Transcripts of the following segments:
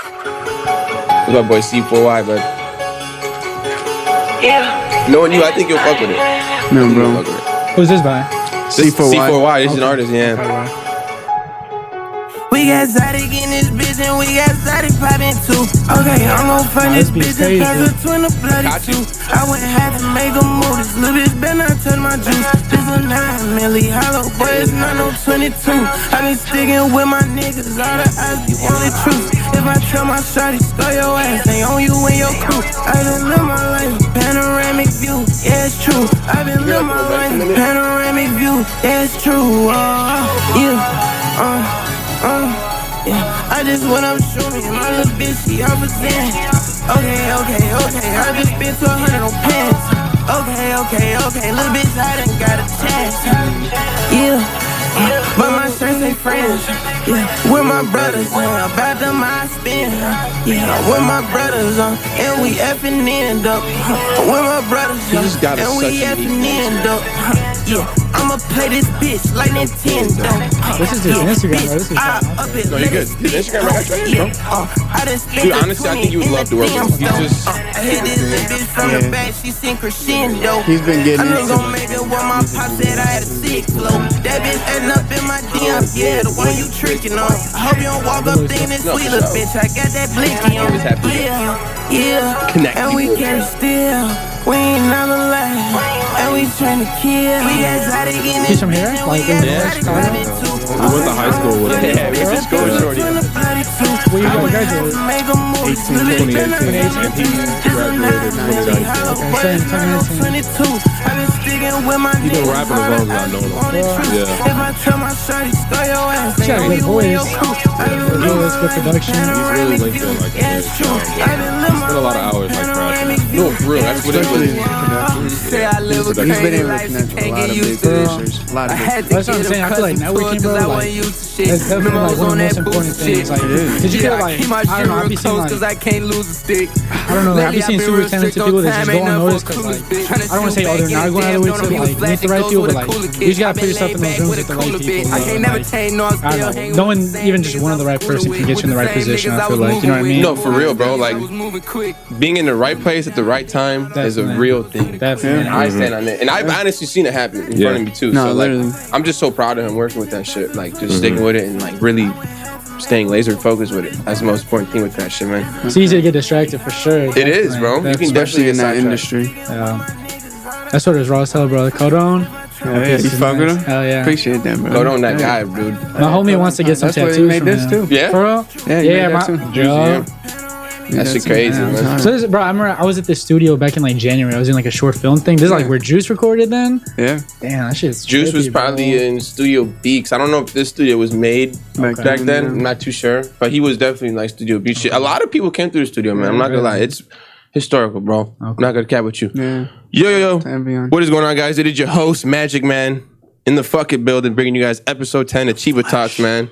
That's my boy C4Y, bud. Yeah. Knowing you, I think you'll fuck with it. No, bro. Who's this by? C4Y. This is an artist, yeah. We got Zadig in this bitch and we got Zadig poppin' too. Okay, I'm gon' find this bitch and pass her twin a bloody two. I went and had to make a move. This little bitch better not touch my juice. This a 9 milli hollow, boy, it's not no 22. I been sticking with my niggas, all the eyes be only truth. If I tell my shawty, score your ass, they on you and your crew. I been live my life, panoramic view, yeah, it's true. I been live my life, panoramic view, yeah, it's true. Yeah, I just went up shooting, my little bitch, she off a Zen. Okay, I just been to 100 on pants. Okay, little bitch, I done got a chance. Yeah, but my shirts ain't friends. Yeah, with my brothers, about them I spin. Yeah, with my brothers, and we effing end up. With my brothers, and we effing end up. Yeah, I'ma play this bitch like Nintendo. This is his Instagram, bro. This is no, you're good. His Instagram right here, bro. Dude, honestly, I think you would love to work with him. He's just... I hit this bitch from the back, she sing crescendo. He's been getting into it. into I'm gonna make it what my pop said I had a sick flow. That bitch ending up in my DMs, yeah, the one you tricking on. I hope you don't walk up thinking this sweet little bitch, I got that blinky on. Yeah, and we can't steal. We ain't never lie, and we tryna kill. We got Zadig in He's from here? Like in We went to high school with him. Yeah, we went to school with Shorty. Where you going to graduate? 2018, and he graduated 2019. Okay, same 2019. He's been rapping as long as I know him. Yeah. He's got a good voice. Good production. He's really linked in like that. He spent a lot of hours like rapping. No, for real, that's what it was. Say I live a crazy life, can't get used to this. A lot of That's what I'm saying. I feel like networking, bro, like, that's definitely like one of the most important things. Like, did you feel like, I don't know, I've been seeing like, I can't lose a stick. I don't know, I've been seeing super talented people that just go unnoticed because, like, I don't want to say, oh, they're not going out of their way to, like, meet the right people, but, like, you just gotta put yourself in those rooms with the right people. I can't never change, no, I don't know, no one, even just one of the right person can get you in the right position, I feel like, you know what I mean? No, for real, bro. Like, being in the right place at the right time is a real thing. Definitely. And I stand on it. And I've honestly seen it happen in front of me, too. No, so, literally. like, I'm just so proud of him working with that shit. Like, just sticking with it and, like, really staying laser focused with it. That's the most important thing with that shit, man. It's easy to get distracted for sure. It is, bro. You can definitely Especially in that get industry. Yeah. That's what it was raw as hell, bro. Codone. Yeah, you fuck with him? Hell yeah. Appreciate that, bro. Go on that guy, dude. My homie wants to get some That's where tattoos he made from this him. too. Yeah? For real? Yeah, he made that too. Yeah. That shit crazy, man. So this, bro, I remember I was at the studio back in like January. I was in like a short film thing. This is like where Juice recorded then. Yeah. Damn, that shit's Juice trippy, was probably bro. in Studio B, 'cause I don't know if this studio was made back then. I'm not too sure, but he was definitely in like Studio B shit. A lot of people came through the studio, man. I'm not gonna lie, it's historical, bro. I'm not gonna cap with you. Yeah. Yo. And beyond. What is going on, guys? It is your host, Magic Man, in the fucking building, bringing you guys episode 10 of Chiba Talks, man.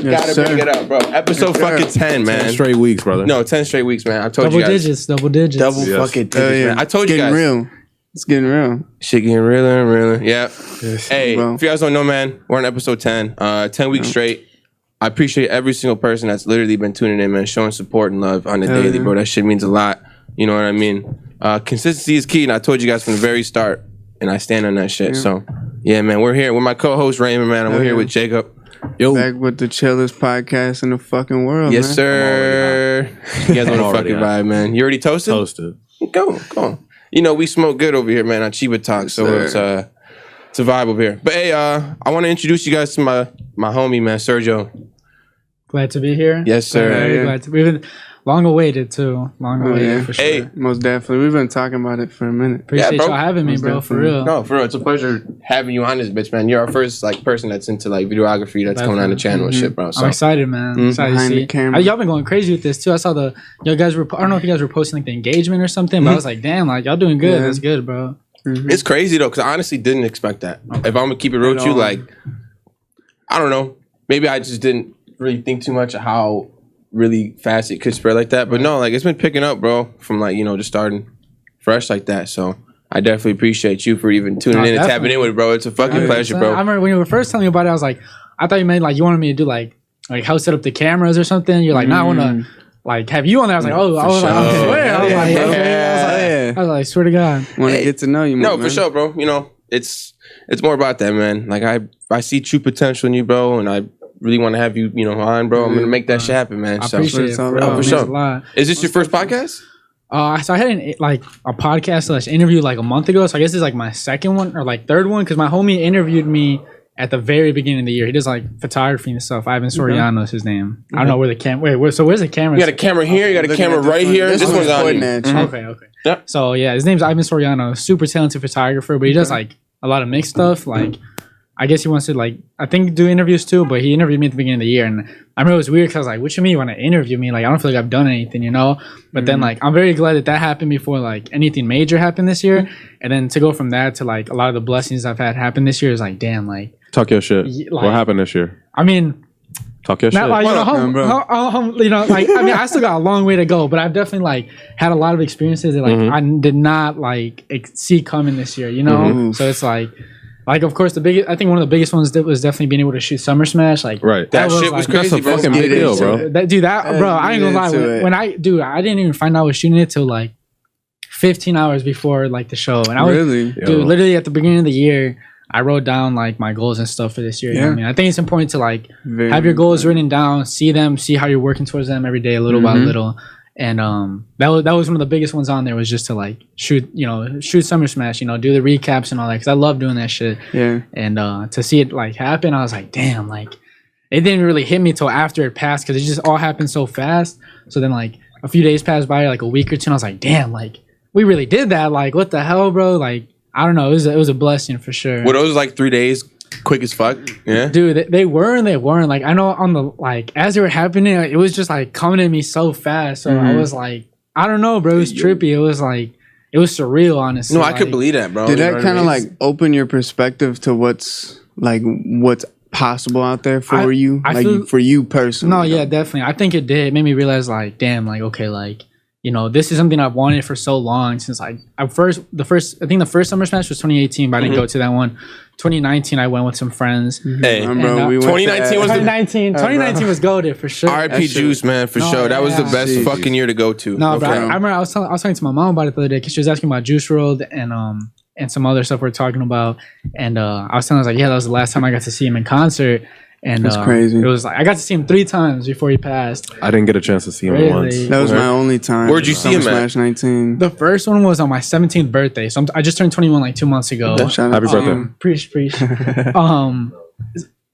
Yes, Gotta bring it up, bro. Episode fucking 10, man. 10 straight weeks, brother. No, 10 straight weeks, man. I told Double you guys. double digits. Double Yes. fucking digits, man. I told you It's guys. getting real. It's getting real. Shit getting realer and realer. Yeah. Yes, Hey, bro. if you guys don't know, man, we're on episode 10. 10 weeks straight. I appreciate every single person that's literally been tuning in, man, showing support and love on the daily, bro. That shit means a lot. You know what I mean? Consistency is key, and I told you guys from the very start, and I stand on that shit. So, yeah, man, we're here with my co-host, Raymond, man, and we're here with Jacob. Yo. Back with the chillest podcast in the fucking world, Yes, man. sir. You guys want to fucking vibe, man. You already toasted? Toasted. Go on. You know, we smoke good over here, man, on Chiba Talk, so it's a vibe over here. But hey, I want to introduce you guys to my homie, man, Sergio. Glad to be here. Yes, sir. Very glad to be here. Long awaited too. Long awaited for sure. Hey, Most definitely. We've been talking about it for a minute. Appreciate bro. y'all having me, bro. For real. No, for real. It's a pleasure having you on this bitch, man. You're our first like person that's into like videography that's coming on the channel and shit, bro. So I'm excited, man. I'm excited to Behind see. the camera. Y'all been going crazy with this too. I saw y'all guys were. I don't know if you guys were posting like the engagement or something, but I was like, damn, like y'all doing good. Yeah. That's good, bro. it's crazy though, because I honestly didn't expect that. If I'm gonna keep it real with you, like, I don't know. Maybe I just didn't really think too much of how really fast it could spread like that. But no, like it's been picking up, bro, from like, you know, just starting fresh like that. So I definitely appreciate you for even tuning in and tapping in with it, bro. It's a fucking pleasure, bro. I remember when you were first telling me about it, I was like, I thought you meant like you wanted me to do like like how to set up the cameras or something. You're like, nah, I want to like have you on there. I was like, oh, I was like, I swear. I was like, okay. I was like, swear to God. Want to get to know you more, No, man. for sure, bro. You know, it's more about that, man. Like I see true potential in you, bro, and I really want to have you, you know, on, bro. I'm gonna make that shit happen, man. I appreciate it. For for sure. A lot. Is this your first podcast? So I had a podcast / interview like a month ago. So I guess it's like my second one or like third one because my homie interviewed me at the very beginning of the year. He does like photography and stuff. Ivan Soriano is his name. I don't know where the camera. So where's the camera? You got a camera here. You got a camera right here. This one's on you. Okay. Yep. So yeah, his name's Ivan Soriano. Super talented photographer, but he does like a lot of mixed stuff. Like I guess he wants to like I think do interviews too. But he interviewed me at the beginning of the year, and I remember it was weird because I was like, "What you mean you want to interview me? Like I don't feel like I've done anything, you know." But then like I'm very glad that happened before like anything major happened this year, and then to go from that to like a lot of the blessings I've had happen this year is like damn like. Talk your shit. Like, what happened this year? I mean, talk your shit. like, you know, like I mean, I still got a long way to go, but I've definitely like had a lot of experiences that like I did not like see coming this year, you know. So it's like of course I think one of the biggest ones that was definitely being able to shoot SummerSmash. Like right, that shit was crazy. That's a fucking big deal, bro. Bro, I ain't gonna lie. I didn't even find out I was shooting it till like 15 hours before like the show, and I was literally at the beginning of the year. I wrote down like my goals and stuff for this year. You know what I mean? I think it's important to like have your goals written down, see how you're working towards them every day, little by little. And that was one of the biggest ones on there was just to like shoot SummerSmash, you know, do the recaps and all that because I love doing that shit. Yeah. And to see it like happen, I was like, damn, like it didn't really hit me till after it passed because it just all happened so fast. So then like a few days passed by, like a week or two, and I was like, damn, like we really did that. Like what the hell, bro? Like. I don't know. It was a blessing for sure. Were those like 3 days quick as fuck? Yeah. Dude, they were and they weren't. Like I know on the like as they were happening, it was just like coming at me so fast. So I was like, I don't know, bro. It was trippy. It was like it was surreal, honestly. No, I could believe that, bro. Did that kind of like open your perspective to what's possible out there for you? For you personally? No, yeah, definitely. I think it did. It made me realize like, damn, like okay, like. You know, this is something I've wanted for so long since the first SummerSmash was 2018, but I didn't go to that one. 2019, I went with some friends. Hey, bro, 2019 was 2019 was goated for sure. RIP Juice, man, for sure. That was the best fucking year to go to. No, bro, I remember I was talking to my mom about it the other day because she was asking about Juice WRLD and some other stuff we were talking about, and I was telling her, I was like, yeah, that was the last time I got to see him in concert. And that's crazy. It was like I got to see him 3 times before he passed. I didn't get a chance to see him once. That was my only time. Where'd you see him at? SummerSmash 19. The first one was on my 17th birthday. So I just turned 21 like 2 months ago. Happy birthday. Preach.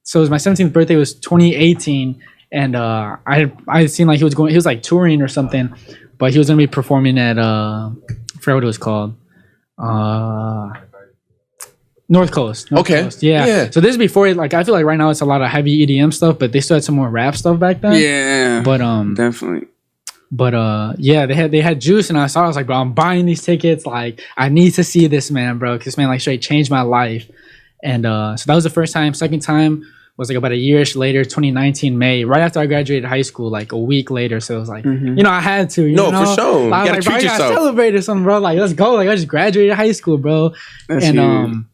So it was my 17th birthday was 2018, and I had seen like he was like touring or something, but he was gonna be performing at I forgot what it was called. North Coast. Yeah. So this is before like I feel like right now it's a lot of heavy EDM stuff, but they still had some more rap stuff back then. Yeah. But definitely. But yeah, they had Juice, and I was like, bro, I'm buying these tickets. Like I need to see this man, bro, because this man like straight changed my life. And so that was the first time. Second time was like about a yearish later, 2019 May, right after I graduated high school, like a week later. So it was like, you know, I had to. You know? For sure. Like, you gotta treat yourself. Celebrate or something, bro. Like let's go. Like I just graduated high school, bro. That's huge.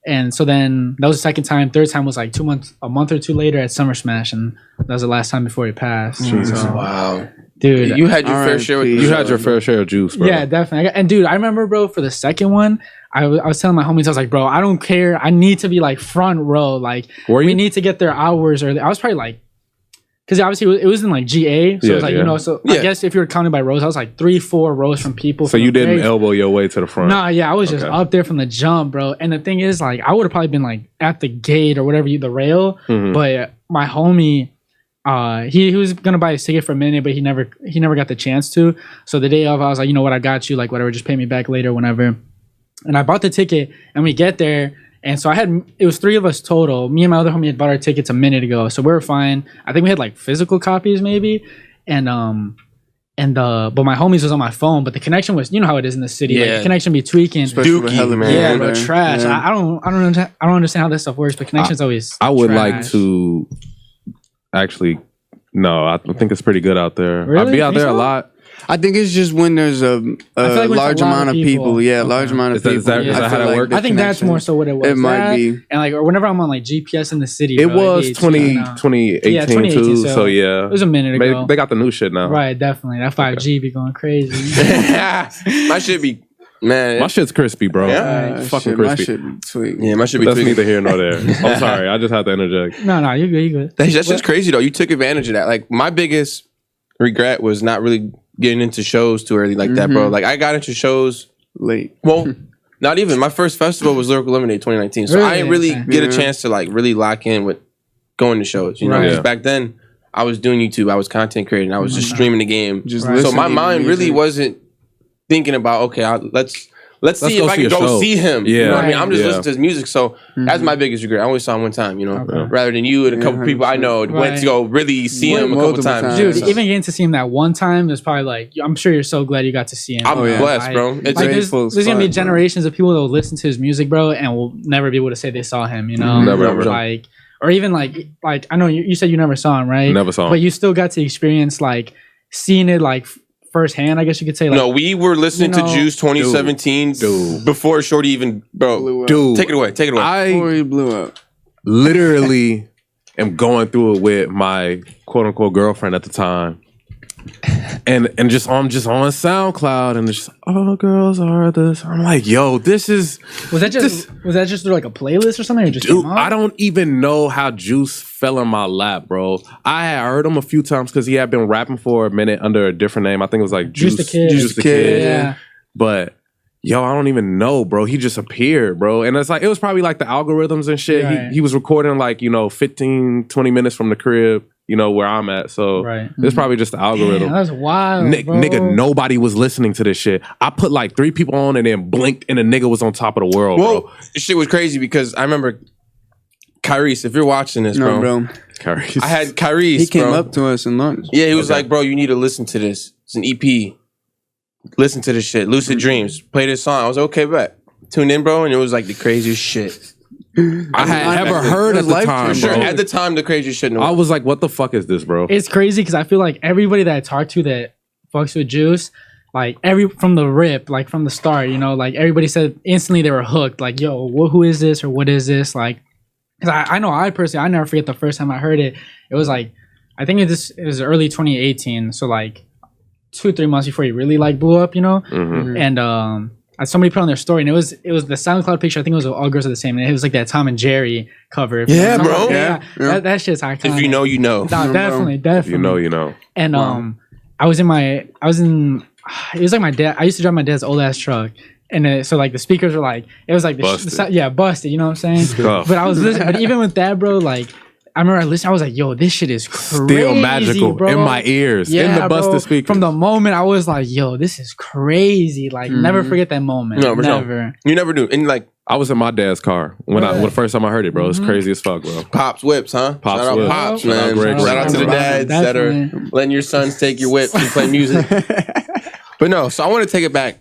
And so then that was the second time. Third time was like a month or two later at SummerSmash, and that was the last time before he passed. So, wow, dude, you had your fair share. You had your fair share of juice, bro. Yeah, definitely. And dude, I remember, bro, for the second one, I was telling my homies, I was like, bro, I don't care. I need to be like front row. Like we need to get there hours early. I was probably like. Because obviously it was in like GA, so it was like, you know, so I guess if you were counting by rows, I was like 3-4 rows from people. So you didn't elbow your way to the front? Nah, yeah, I was just up there from the jump, bro. And the thing is, like, I would have probably been like at the gate or whatever, the rail. But my homie, he was gonna buy his ticket for a minute, but he never got the chance to. So the day of, I was like, you know what, I got you, like whatever, just pay me back later, whenever. And I bought the ticket, and we get there. And so it was 3 of us total. Me and my other homie had bought our tickets a minute ago. So we were fine. I think we had like physical copies maybe. But my homies was on my phone, but the connection was, you know how it is in the city. Like the connection be tweaking. Dookie, man. Yeah, bro, trash. Yeah. I don't understand how this stuff works, but connection's always I would trash. like to actually, no, I think it's pretty good out there. Really? I'd be out there a lot. I think it's just when there's a like large amount of people. Yeah, okay. large amount of people. Is that how that works? I think that's more so what it was. It might be. And like, or whenever I'm on like GPS in the city, It bro, was 2018 Yeah, 2018, too. so So yeah, it was a minute ago. They got the new shit now. Right, definitely. That 5G be going crazy. My shit be man. My shit's crispy, bro. Yeah. It's fucking shit, crispy. My shit be sweet. Yeah, my shit be That's tweaking. neither here nor there. I'm sorry. I just had to interject. No, you good, you good. That's just crazy though. You took advantage of that. Like my biggest regret was not really getting into shows too early like that, bro. Like I got into shows Late. Well, not even. My first festival was Lyrical Lemonade 2019. So I didn't really get a chance to like really lock in with going to shows. You know, because back then I was doing YouTube, I was content creating, I was just streaming the game. So my mind really wasn't thinking about let's see if I can go see him. Yeah. You know what I mean? I'm just listening to his music. So that's my biggest regret. I only saw him one time, you know, rather than you and a couple people I know went to go really see him a couple times. Dude, even getting to see him that one time is probably like, I'm sure you're so glad you got to see him. I'm blessed, bro. It's like there's going to be generations of people that will listen to his music, bro, and will never be able to say they saw him, you know? Never. Like, or even like I know you said you never saw him, right? Never saw him. But you still got to experience like seeing it like firsthand, I guess you could say. Like, no, we were listening to Juice 2017 before Shorty even take it away. Before he blew up. Literally am going through it with my quote unquote girlfriend at the time. And just on SoundCloud and just all girls are this. I'm like, yo, this is was that just through like a playlist or something? Or just dude, I don't even know how Juice fell in my lap, bro. I had heard him a few times because he had been rapping for a minute under a different name. I think it was like Juice the Kid. Yeah. But yo, I don't even know, bro. He just appeared, bro. And it's like, it was probably like the algorithms and shit. Right. He was recording like, 15, 20 minutes from the crib, where I'm at. So it's probably just the algorithm. Damn, that's wild, bro. Nigga, nobody was listening to this shit. I put like 3 people on and then blinked and the nigga was on top of the world, bro. This shit was crazy because I remember Kyrese, if you're watching this, bro. Kyrese. I had Kyrese, He came up to us and lunch. Yeah, he was like, bro, you need to listen to this. It's an EP. Listen to this shit. Lucid Dreams. Play this song. I was okay, bet. Tuned in, bro, and it was like the craziest shit I had ever heard at the time, sure. bro. At the time, the craziest shit. I was like, what the fuck is this, bro? It's crazy because I feel like everybody that I talked to that fucks with Juice, like from the rip, like from the start, like everybody said instantly they were hooked. Like, yo, who is this or what is this? Like, because I know I personally, I never forget the first time I heard it. It was like, I think it was early 2018. So like 2-3 months before he really like blew up, and somebody put on their story and it was the SoundCloud picture. I think it was All Girls Are the Same, and it was like that Tom and Jerry cover. Yeah, bro. Yeah. That shit's iconic. If you know, you know. No, definitely. You know. And it was like my dad. I used to drive my dad's old ass truck. And so like the speakers were like, it was like busted. You know what I'm saying? But I was listening. But even with that, bro, like I remember I listened. I was like, yo, this shit is crazy, still magical, bro. In my ears, in the busted speakers. From the moment I was like, yo, this is crazy. Like never forget that moment. No, never. You never do. And like I was in my dad's car when the first time I heard it, bro. It's crazy as fuck, bro. Pops whips, huh? Pops Shout out whips. Pops, man. Shout out to the dads that are letting your sons take your whips and play music. But no, so I want to take it back.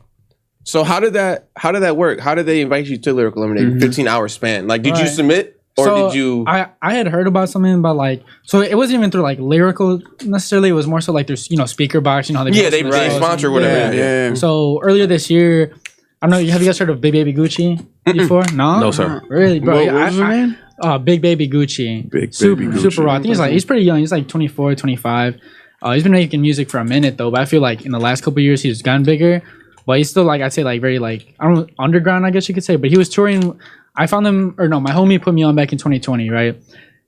So how did that work? How did they invite you to Lyrical Lemonade? 15-hour span. Like, did you submit? Or did you? I had heard about something about like, so it wasn't even through like Lyrical necessarily. It was more so like there's Speaker Box, how they they sponsor whatever. Yeah. So earlier this year, I don't know. Have you guys heard of Big Baby Gucci before? No, sir. Really, bro? What was his name? Big Baby Gucci. Big Baby Gucci. Super raw. I think he's pretty young. He's like 24, 25. He's been making music for a minute though, but I feel like in the last couple of years he's gotten bigger. But he's still like I'd say like very like I don't know, underground, I guess you could say. But he was touring. I found him, or no, my homie put me on back in 2020, right?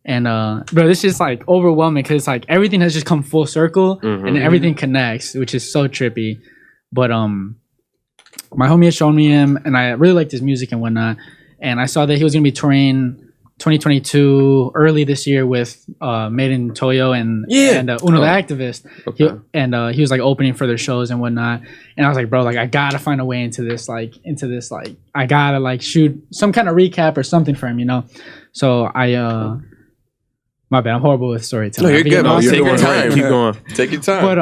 And bro, this is like overwhelming because like everything has just come full circle and everything connects, which is so trippy. But my homie had shown me him, and I really liked his music and whatnot. And I saw that he was gonna be touring 2022 early this year with Made in Toyo and Uno the Activist. Okay. He was like opening for their shows and whatnot. And I was like, bro, like I gotta find a way into this like I gotta like shoot some kind of recap or something for him, So I my bad, I'm horrible with storytelling. No, you're good. Take your time. Keep going. Take your time. But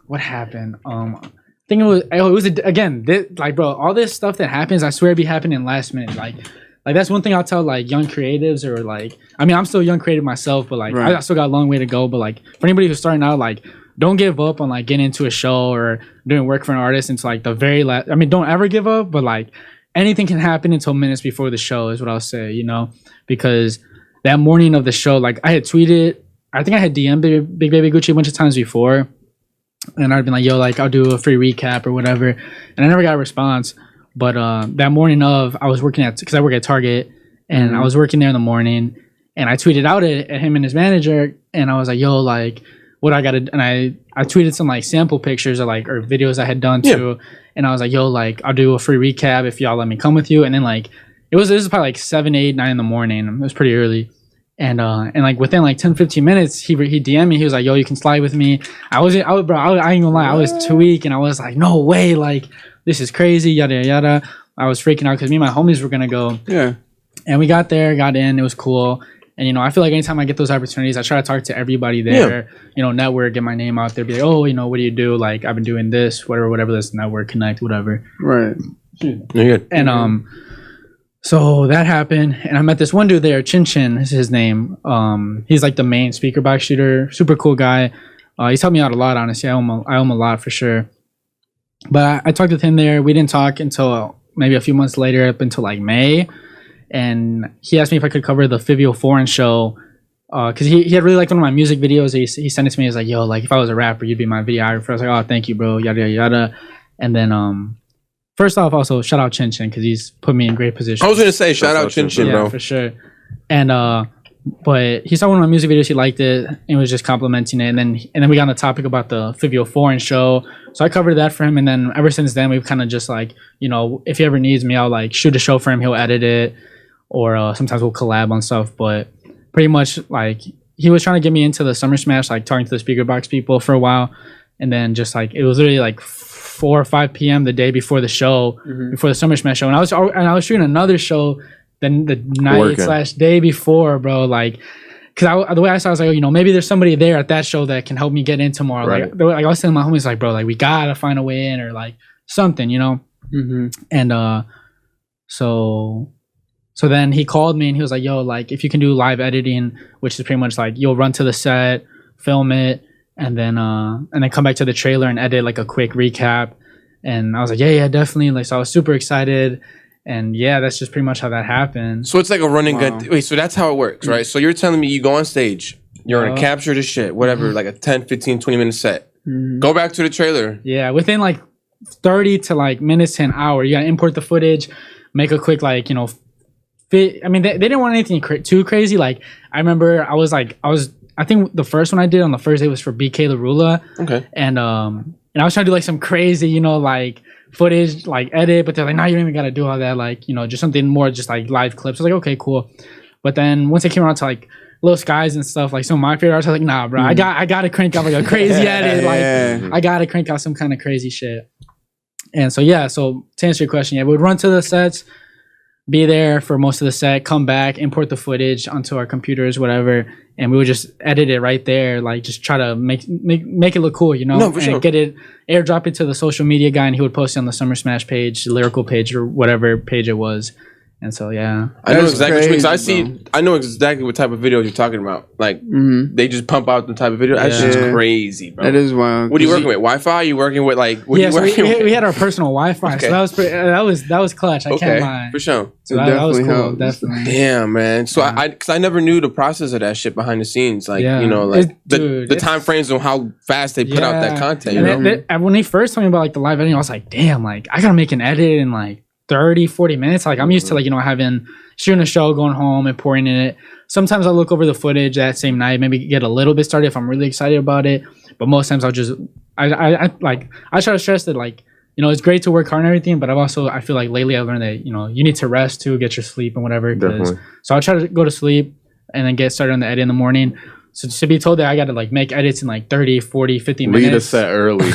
what happened? I think it was again like bro, all this stuff that happens, I swear, it be happening last minute. Like that's one thing I'll tell like young creatives I'm still a young creative myself, but like I still got a long way to go. But like for anybody who's starting out, like don't give up on like getting into a show or doing work for an artist until like the very last. I mean, don't ever give up, but like anything can happen until minutes before the show is what I'll say, you know, because that morning of the show, like I had tweeted, I think I had DM'd Big Baby Gucci a bunch of times before, and I'd been like, yo, like I'll do a free recap or whatever, and I never got a response. But that morning of, I was working because I work at Target, and I was working there in the morning, and I tweeted out at him and his manager, and I was like, yo, like what I gotta, and I tweeted some like sample pictures or videos I had done too, and I was like, yo, like I'll do a free recap if y'all let me come with you. And then like this was probably like 7, 8, 9 in the morning. It was pretty early. And like within like 10, 15 minutes, he DM'd me. He was like, yo, you can slide with me. I ain't gonna lie, I was tweaking. I was like, no way, like this is crazy, yada yada. I was freaking out because me and my homies were gonna go. Yeah. And we got there, got in, it was cool. And you know, I feel like anytime I get those opportunities, I try to talk to everybody there, you know, network, get my name out there, be like, oh, you know, what do you do? Like I've been doing this, whatever, this network, connect, whatever. Right. And so that happened, and I met this one dude there, Chin Chin is his name. He's like the main speaker box shooter, super cool guy. He's helped me out a lot, honestly. I owe him a lot for sure. But I talked with him there. We didn't talk until maybe a few months later, up until like May. And he asked me if I could cover the Fivio Foreign show, because he had really liked one of my music videos. He sent it to me. He was like, yo, like if I was a rapper, you'd be my videographer. I was like, oh, thank you, bro, yada, yada, yada. And then first off, also shout out Chin Chin because he's put me in great position. I was gonna say shout out Chin Chin, bro, yeah, for sure. And but he saw one of my music videos, he liked it, and was just complimenting it. And then we got on the topic about the Fivio Foreign show, so I covered that for him. And then ever since then, we've kind of just like, you know, if he ever needs me, I'll like shoot a show for him. He'll edit it, or sometimes we'll collab on stuff. But pretty much like he was trying to get me into the SummerSmash, like talking to the speaker box people for a while, and then just like it was literally like 4 or 5 p.m. the day before the show, before the SummerSmash show, and I was shooting another show then the night / day before, bro. Like, cause the way I saw it, I was like, oh, you know, maybe there's somebody there at that show that can help me get in tomorrow. Right. Like I was telling my homies, like, bro, like we gotta find a way in or like something, you know. And so then he called me and he was like, yo, like if you can do live editing, which is pretty much like you'll run to the set, film it, and then come back to the trailer and edit like a quick recap. And I was like, yeah, definitely. Like, so I was super excited. And yeah, that's just pretty much how that happened. So it's like a run and gun. Wait, so that's how it works, right? So you're telling me you go on stage, you're gonna capture the shit, whatever, like a 10, 15, 20 minute set. Go back to the trailer. Yeah, within like 30 to like minutes to an hour, you gotta import the footage, make a quick like, you know, fit. I mean, they didn't want anything too crazy. Like I remember I think the first one I did on the first day was for BK Larula. Okay. And I was trying to do like some crazy, you know, like footage, like edit, but they're like, nah, you don't even gotta do all that. Like, you know, just something more, just like live clips. I was like, okay, cool. But then once it came around to like Little Skies and stuff, like some of my favorite artists, I was like, nah, bro, I gotta crank out like a crazy edit. Like I gotta crank out some kind of crazy shit. And so yeah, so to answer your question, yeah, we would run to the sets, be there for most of the set, come back, import the footage onto our computers, whatever, and we would just edit it right there, like just try to make it look cool, you know, no, for sure. Get it, airdrop it to the social media guy, and he would post it on the SummerSmash page, Lyrical page, or whatever page it was. And so yeah, I know exactly crazy, I know exactly what type of videos you're talking about. Like they just pump out the type of video. That's just crazy, bro. That is wild. What are you working with? Wi-Fi? Are you working with like? What are you working with? We had our personal Wi-Fi, okay. So that was clutch. I can't lie. For sure. So that was cool. Definitely. Damn, man. So because I never knew the process of that shit behind the scenes. Like you know, like the time frames on how fast they put out that content. You know? And when they first told me about like the live editing, I was like, damn, like I gotta make an edit in like 30, 40 minutes. Like I'm used to like, you know, having shooting a show, going home and pouring in it. Sometimes I'll look over the footage that same night, maybe get a little bit started if I'm really excited about it. But most times I'll just I try to stress that, like, you know, it's great to work hard and everything, but I feel like lately I've learned that, you know, you need to rest too, get your sleep and whatever. So I'll try to go to sleep and then get started on the edit in the morning. So to be told that I got to like make edits in like 30, 40, 50 minutes. Lead a set early.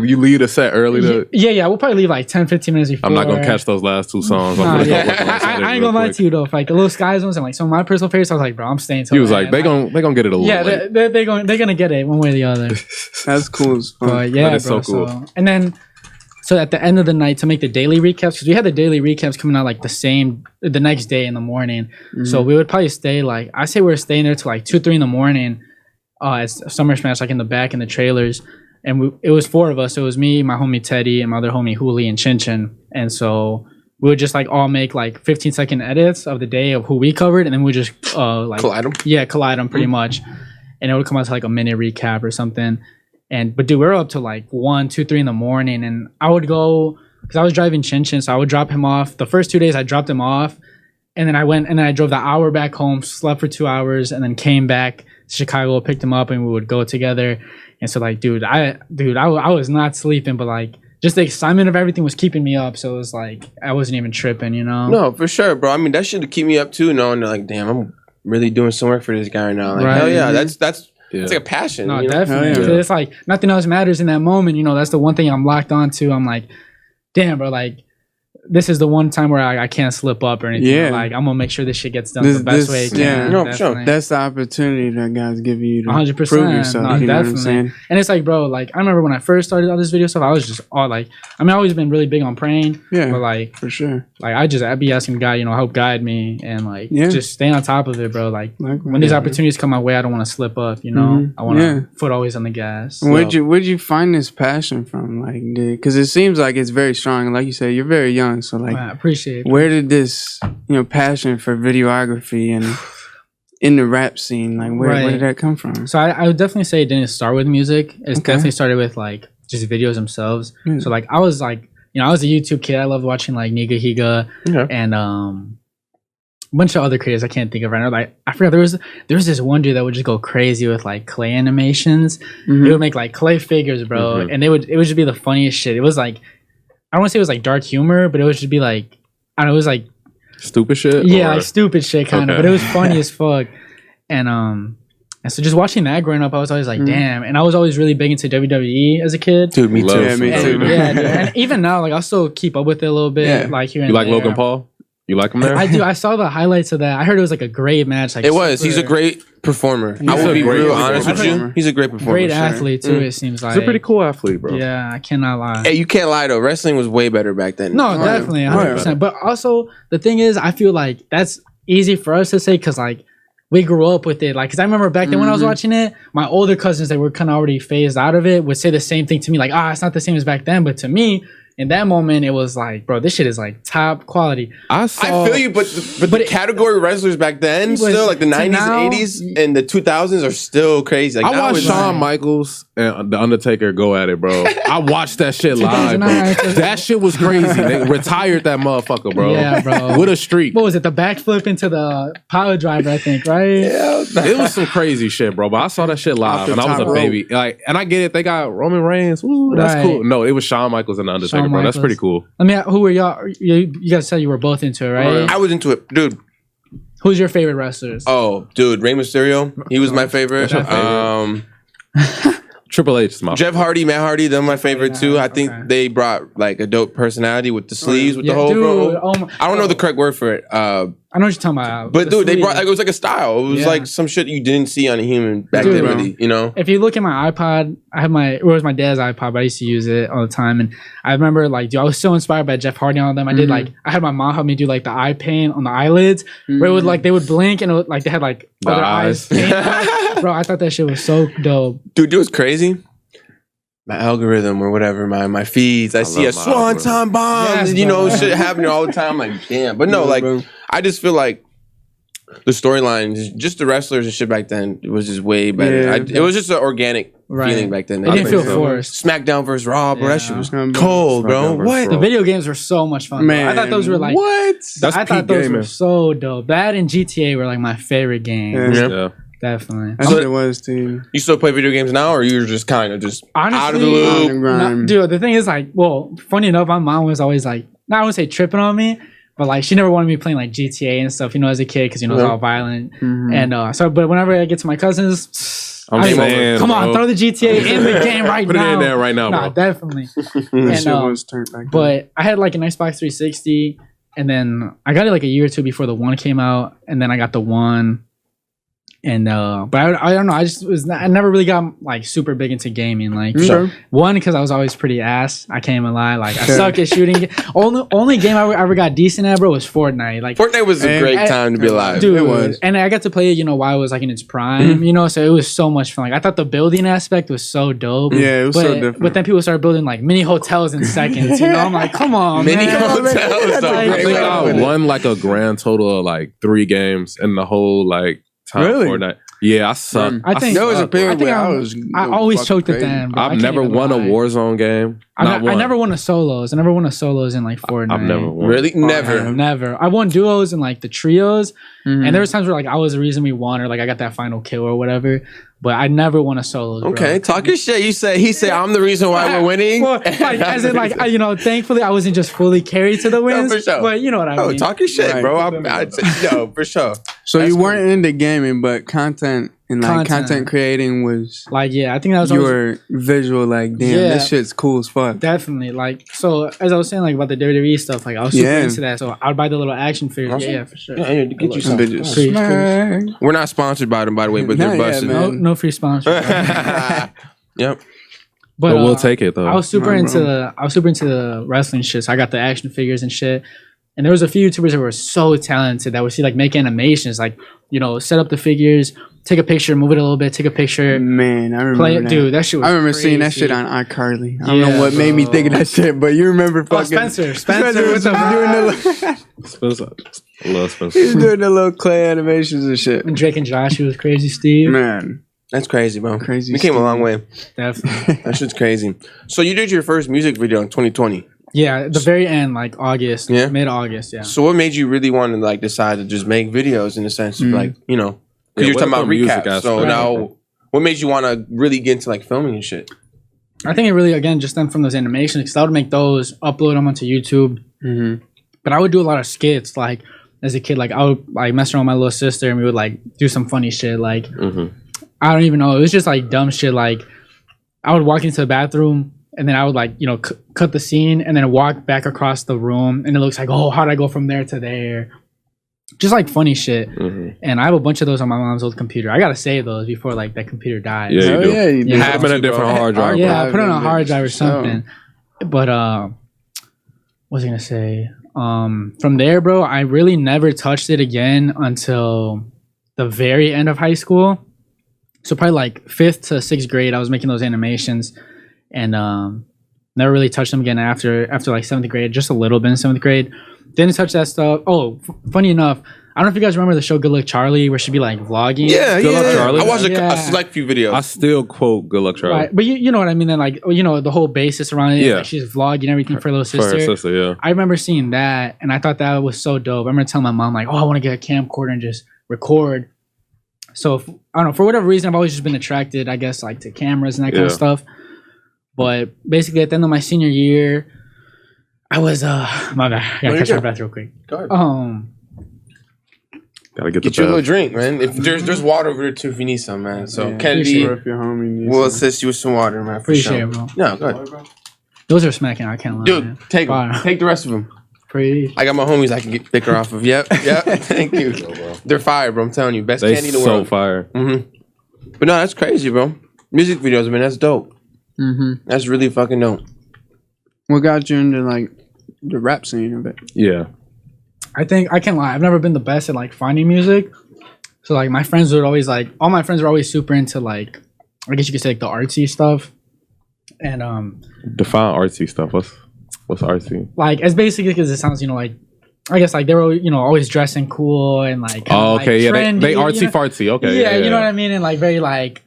You lead a set early. Yeah. We'll probably leave like 10, 15 minutes before. I'm not going to catch those last 2 songs. I ain't going to lie to you though. If, like the Little Skies ones and like some of my personal favorites, I was like, bro, I'm staying till he was like, they gonna get it a little late. They're going to get it one way or the other. That's cool as fuck. But yeah, that is bro, so cool. And then, so at the end of the night to make the daily recaps, because we had the daily recaps coming out like the next day in the morning. So we would probably stay like, I say we were staying there till like 2, 3 in the morning. at SummerSmash, like in the back in the trailers. And it was 4 of us. So it was me, my homie Teddy, and my other homie Huli and Chin Chin. And so we would just like all make like 15-second edits of the day of who we covered, and then we just like collide them. Yeah, collide them pretty much, and it would come out to like a minute recap or something. But dude, we were up to like 1, 2, 3 in the morning, and I would go because I was driving Chin Chin, so I would drop him off. The first 2 days I dropped him off, and then I drove the hour back home, slept for 2 hours, and then came back to Chicago, picked him up, and we would go together. And so like, dude, I was not sleeping, but like just the excitement of everything was keeping me up. So it was like I wasn't even tripping, you know? No, for sure, bro. I mean, that should keep me up too, knowing that like, damn, I'm really doing some work for this guy right now. Like, hell yeah, that's it's like a passion. No, you know? definitely. Yeah. It's like nothing else matters in that moment. You know, that's the one thing I'm locked onto. I'm like, damn, bro, like this is the one time where I can't slip up or anything. Yeah. Like I'm gonna make sure this shit gets done the best way it can. Yeah, no, sure. That's the opportunity that guys give you to 100%. Prove yourself. No, you know definitely. What I'm saying? And it's like, bro, like I remember when I first started all this video stuff, I was just all like, I mean, I've always been really big on praying. Yeah, but like for sure. Like I'd be asking God, you know, help guide me and like just stay on top of it, bro. Like when these opportunities come my way, I don't want to slip up. You know, I want to foot always on the gas. Where'd you find this passion from? Like, because it seems like it's very strong. Like you said, you're very young, so like, I appreciate it. Where did this, passion for videography and in the rap scene, like where did that come from? So I would definitely say it didn't start with music. It definitely started with like just videos themselves. So like I was like, I was a YouTube kid. I loved watching like Niga Higa and a bunch of other creators I can't think of right now. Like I forgot there was this one dude that would just go crazy with like clay animations. They would make like clay figures, bro, and it would just be the funniest shit. It was like, I don't want to say it was like dark humor, but it would just be like, I don't know, it was like stupid shit. Yeah, like stupid shit kind of, but it was funny as fuck. And so just watching that growing up, I was always like, damn. And I was always really big into WWE as a kid. Dude, me too. Yeah, me too. Yeah, dude. And even now, like I'll still keep up with it a little bit. Yeah. Like here You and like there. Logan Paul? You like him there? I do. I saw the highlights of that. I heard it was like a great match. Like it was. He's a great performer. I will be real honest with you. He's a great performer. Great athlete too. It seems like he's a pretty cool athlete, bro. Yeah, I cannot lie. Hey, you can't lie though. Wrestling was way better back then. No, definitely, 100%. But also the thing is, I feel like that's easy for us to say because like we grew up with it. Like, because I remember back then when I was watching it, my older cousins that were kind of already phased out of it would say the same thing to me. Like, it's not the same as back then. But to me, in that moment, it was like, bro, this shit is like top quality. I feel you, but the category wrestlers back then, still like the 90s, now, 80s, and the 2000s are still crazy. Like, I watched Shawn Michaels and The Undertaker go at it, bro. I watched that shit live, bro. That shit was crazy. They retired that motherfucker, bro. Yeah, bro. With a streak. What was it? The backflip into the power driver, I think, right? Yeah. It was some crazy shit, bro. But I saw that shit live, and I was a baby. Like, and I get it. They got Roman Reigns. Ooh, that's cool. No, it was Shawn Michaels and The Undertaker, bro. That's pretty cool. I mean, who were y'all? You guys said you were both into it, right? I was into it, dude. Who's your favorite wrestlers? Oh, dude, Rey Mysterio. He was my favorite. Triple H is my Jeff Hardy, Matt Hardy, they're my favorite too. I think they brought like a dope personality with the sleeves, with the whole bro. I don't know the correct word for it. I know what you're talking about. But dude, they brought like it was like a style. It was like some shit you didn't see on a human back then, really. You know. If you look at my iPod, it was my dad's iPod, but I used to use it all the time. And I remember like, dude, I was so inspired by Jeff Hardy and all them. I did like, I had my mom help me do like the eye paint on the eyelids, where it would like they would blink and it would, like they had like the other eyes. Bro, I thought that shit was so dope. Dude, it was crazy. My algorithm or whatever, my feeds, I see a swanton bomb, shit happening all the time. I'm like, damn. But no, like, I just feel like the storyline, just the wrestlers and shit back then, it was just way better. It was just an organic feeling back then. It didn't feel forced. SmackDown versus Raw, bro, that shit was cold, bro. What? The video games were so much fun. Man, I thought those were like, what? I thought those were so dope. That and GTA were like my favorite games. Yeah. Definitely. That's what it was too. You still play video games now, or you're just kind of just honestly, out of the loop? Dude, the thing is like, well, funny enough, my mom was always like, I wouldn't say tripping on me, but like she never wanted me playing like GTA and stuff, as a kid, because it's all violent. And but whenever I get to my cousins, I'm saying, come on, throw the GTA in the game right now. Put it in there right now, bro. Nah, definitely. But I had like an Xbox 360, and then I got it like a year or two before the one came out, and then I got the one. And but I don't know. I never really got like super big into gaming. Like one, because I was always pretty ass. I can't even lie. Like I suck at shooting. Only game I ever got decent at, bro, was Fortnite. Like Fortnite was a great time to be alive, dude. It was, and I got to play it, while it was like in its prime, So it was so much fun. Like I thought the building aspect was so dope. Yeah, it was so different. But then people started building like mini hotels in seconds. I'm like, come on, mini man. hotels. I think I won like a grand total of like 3 games in the whole like time of Fortnite. Yeah, I suck. I think there was a period where I always choked at the end. Bro. I've never won a Warzone game. I never won a solos. I never won a solos in like Fortnite. I've never won. Really? Never. I won duos and like the trios. And there was times where like I was the reason we won or like I got that final kill or whatever. But I never won a solos. Okay, talk your shit. He said I'm the reason why we're winning. Well, like as in like thankfully I wasn't just fully carried to the wins. No, for sure. But you know what I mean. Talk your shit, bro. No, for sure. So you weren't into gaming, but content and like content creating was like I think that was your visual. Like this shit's cool as fuck. Definitely. Like so, as I was saying, like about the WWE stuff, like I was super into that. So I'd buy the little action figures. Awesome. Yeah, for sure. Yeah, get you some bitches. We're not sponsored by them, by the way, but they're busted. No free sponsor. Yep. But we'll take it though. I was super into the wrestling shit. So I got the action figures and shit. And there was a few YouTubers that were so talented that would see like make animations, like set up the figures, take a picture, move it a little bit, take a picture. Man, I remember play it, dude. That shit was. I remember seeing that shit on iCarly. I don't know what made me think of that shit, but you remember fucking Spencer was doing the Spencer. I love Spencer. He was doing the little clay animations and shit. And Drake and Josh, he was crazy, Steve. Man. That's crazy, bro. Crazy. We came a long way. Definitely. That shit's crazy. So you did your first music video in 2020. Yeah, at the very end, like August, mid-August, yeah. So what made you really want to like decide to just make videos in the sense of like, because you're talking about recaps. So now, what made you want to really get into like filming and shit? I think it really, again, just stemmed from those animations because I would make those, upload them onto YouTube. But I would do a lot of skits, like as a kid, like I would like mess around with my little sister and we would like do some funny shit, like I don't even know, it was just like dumb shit. Like I would walk into the bathroom. And then I would like, cut the scene and then walk back across the room. And it looks like, oh, how'd I go from there to there? Just like funny shit. And I have a bunch of those on my mom's old computer. I got to save those before like that computer dies. Yeah, you do. Yeah, you do. Have them in a different hard drive. Yeah, I put it on a hard drive or something. But what was I going to say? From there, bro, I really never touched it again until the very end of high school. So probably like 5th to 6th grade, I was making those animations. And never really touched them again after like 7th grade, just a little bit in 7th grade. Didn't touch that stuff. Oh, funny enough, I don't know if you guys remember the show Good Luck Charlie, where she'd be like vlogging. Yeah, Good Luck Charlie. I watched a select few videos. I still quote Good Luck Charlie. Right, but you know what I mean. Then like the whole basis around it. Yeah, like she's vlogging everything for her little sister. For her sister, yeah. I remember seeing that, and I thought that was so dope. I remember telling my mom like, "Oh, I want to get a camcorder and just record." So I don't know, for whatever reason, I've always just been attracted, I guess, like to cameras and that kind of stuff. But basically, at the end of my senior year, I was my bad. I gotta catch my breath real quick. Go ahead. Gotta get you a little drink, man. If there's water over there too, if you need some, man. So Kennedy, we'll assist you with some water, man. Appreciate it, bro. No, go ahead. Those are smacking. I can't lie, dude. Man. Take them. Take the rest of them. I got my homies I can get thicker off of. Yep. Thank you. They're fire, bro. I'm telling you, best candy in the world. So fire. But no, that's crazy, bro. Music videos, man. That's dope. That's really fucking dope. What got you into like the rap scene a bit? Yeah, I think I can't lie. I've never been the best at like finding music. So like my friends would always like all my friends were always super into like I guess you could say like the artsy stuff. And define artsy stuff. What's artsy? Like it's basically because it sounds like I guess like they were always dressing cool and like okay, like, trendy, they artsy fartsy. Okay, yeah, you know what I mean, and like very like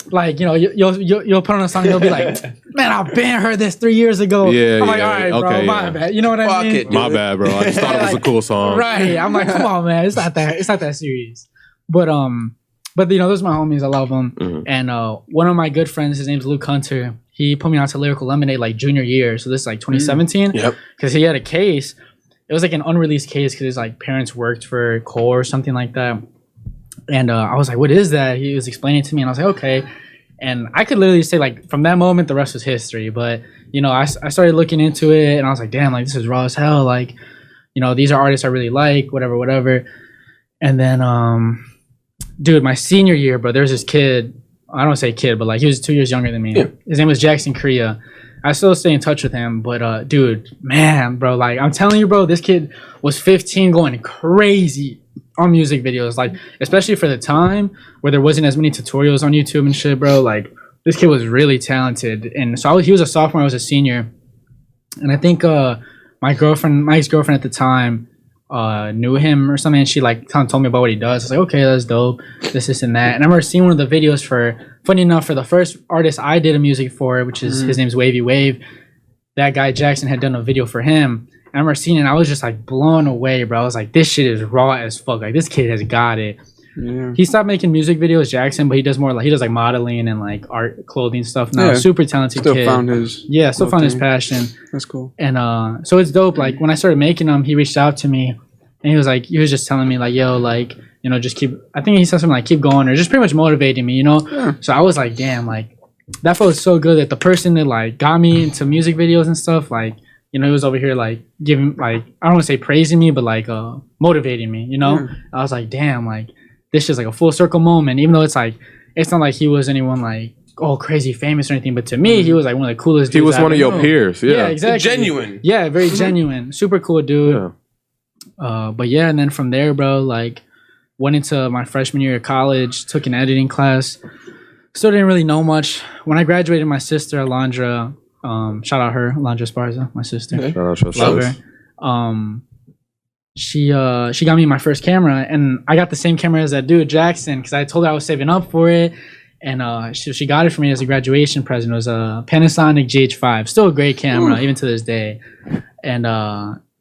you'll put on a song and you'll be like, man, I've been heard this 3 years ago. Yeah, I'm like, all right, bro, my bad. You know what I mean? My bad, bro. I just thought it was a cool song. Right. I'm like, come on, man. It's not that serious. But those are my homies. I love them. And one of my good friends, his name's Luke Hunter. He put me on to Lyrical Lemonade like junior year. So this is like 2017. Yep. Because he had a case. It was like an unreleased case because his like parents worked for Core or something like that. And I was like, what is that? He was explaining it to me and I was like, okay. And I could literally say like from that moment, the rest was history. But, I started looking into it and I was like, damn, like this is raw as hell. Like, these are artists I really like, whatever. And then dude, my senior year, bro, there's this kid. I don't want to say kid, but like he was 2 years younger than me. Yeah. His name was Jackson Korea. I still stay in touch with him, but dude, man, bro, like I'm telling you, bro, this kid was 15 going crazy on music videos, like especially for the time where there wasn't as many tutorials on YouTube and shit, bro. Like this kid was really talented, and so he was a sophomore, I was a senior, and I think my ex-girlfriend at the time knew him or something, and she like kind of told me about what he does. I was like, okay, that's dope, this and that. And I remember seeing one of the videos funny enough, for the first artist I did a music for, which is his name's Wavy Wave. That guy Jackson had done a video for him. I remember seeing it, and I was just like blown away, bro. I was like, this shit is raw as fuck. Like this kid has got it. Yeah. He stopped making music videos, Jackson, but he does more like modeling and like art, clothing stuff now. Yeah. Super talented kid. Found his passion. That's cool. And so it's dope. Like when I started making them, he reached out to me, and he was just telling me like, yo, like, you know, just keep. I think he said something like, keep going, or just pretty much motivating me, you know. Yeah. So I was like, damn, like that felt so good that the person that like got me into music videos and stuff, like, you know, he was over here like giving, like, I don't want to say praising me, but like motivating me, you know. Yeah. I was like, damn, like this is like a full circle moment, even though it's like, it's not like he was anyone like, oh, crazy famous or anything, but to me, he was like one of the coolest dudes. He was one of your peers. Yeah, exactly. Genuine. Yeah, very genuine. Super cool dude. Yeah. But yeah, and then from there, bro, like went into my freshman year of college, took an editing class. Still didn't really know much. When I graduated, my sister, Alondra, shout out her, Alondra Esparza, my sister. Okay. Love her. She got me my first camera, and I got the same camera as that dude Jackson, because I told her I was saving up for it, and she got it for me as a graduation present. It was a Panasonic GH5, still a great camera even to this day. And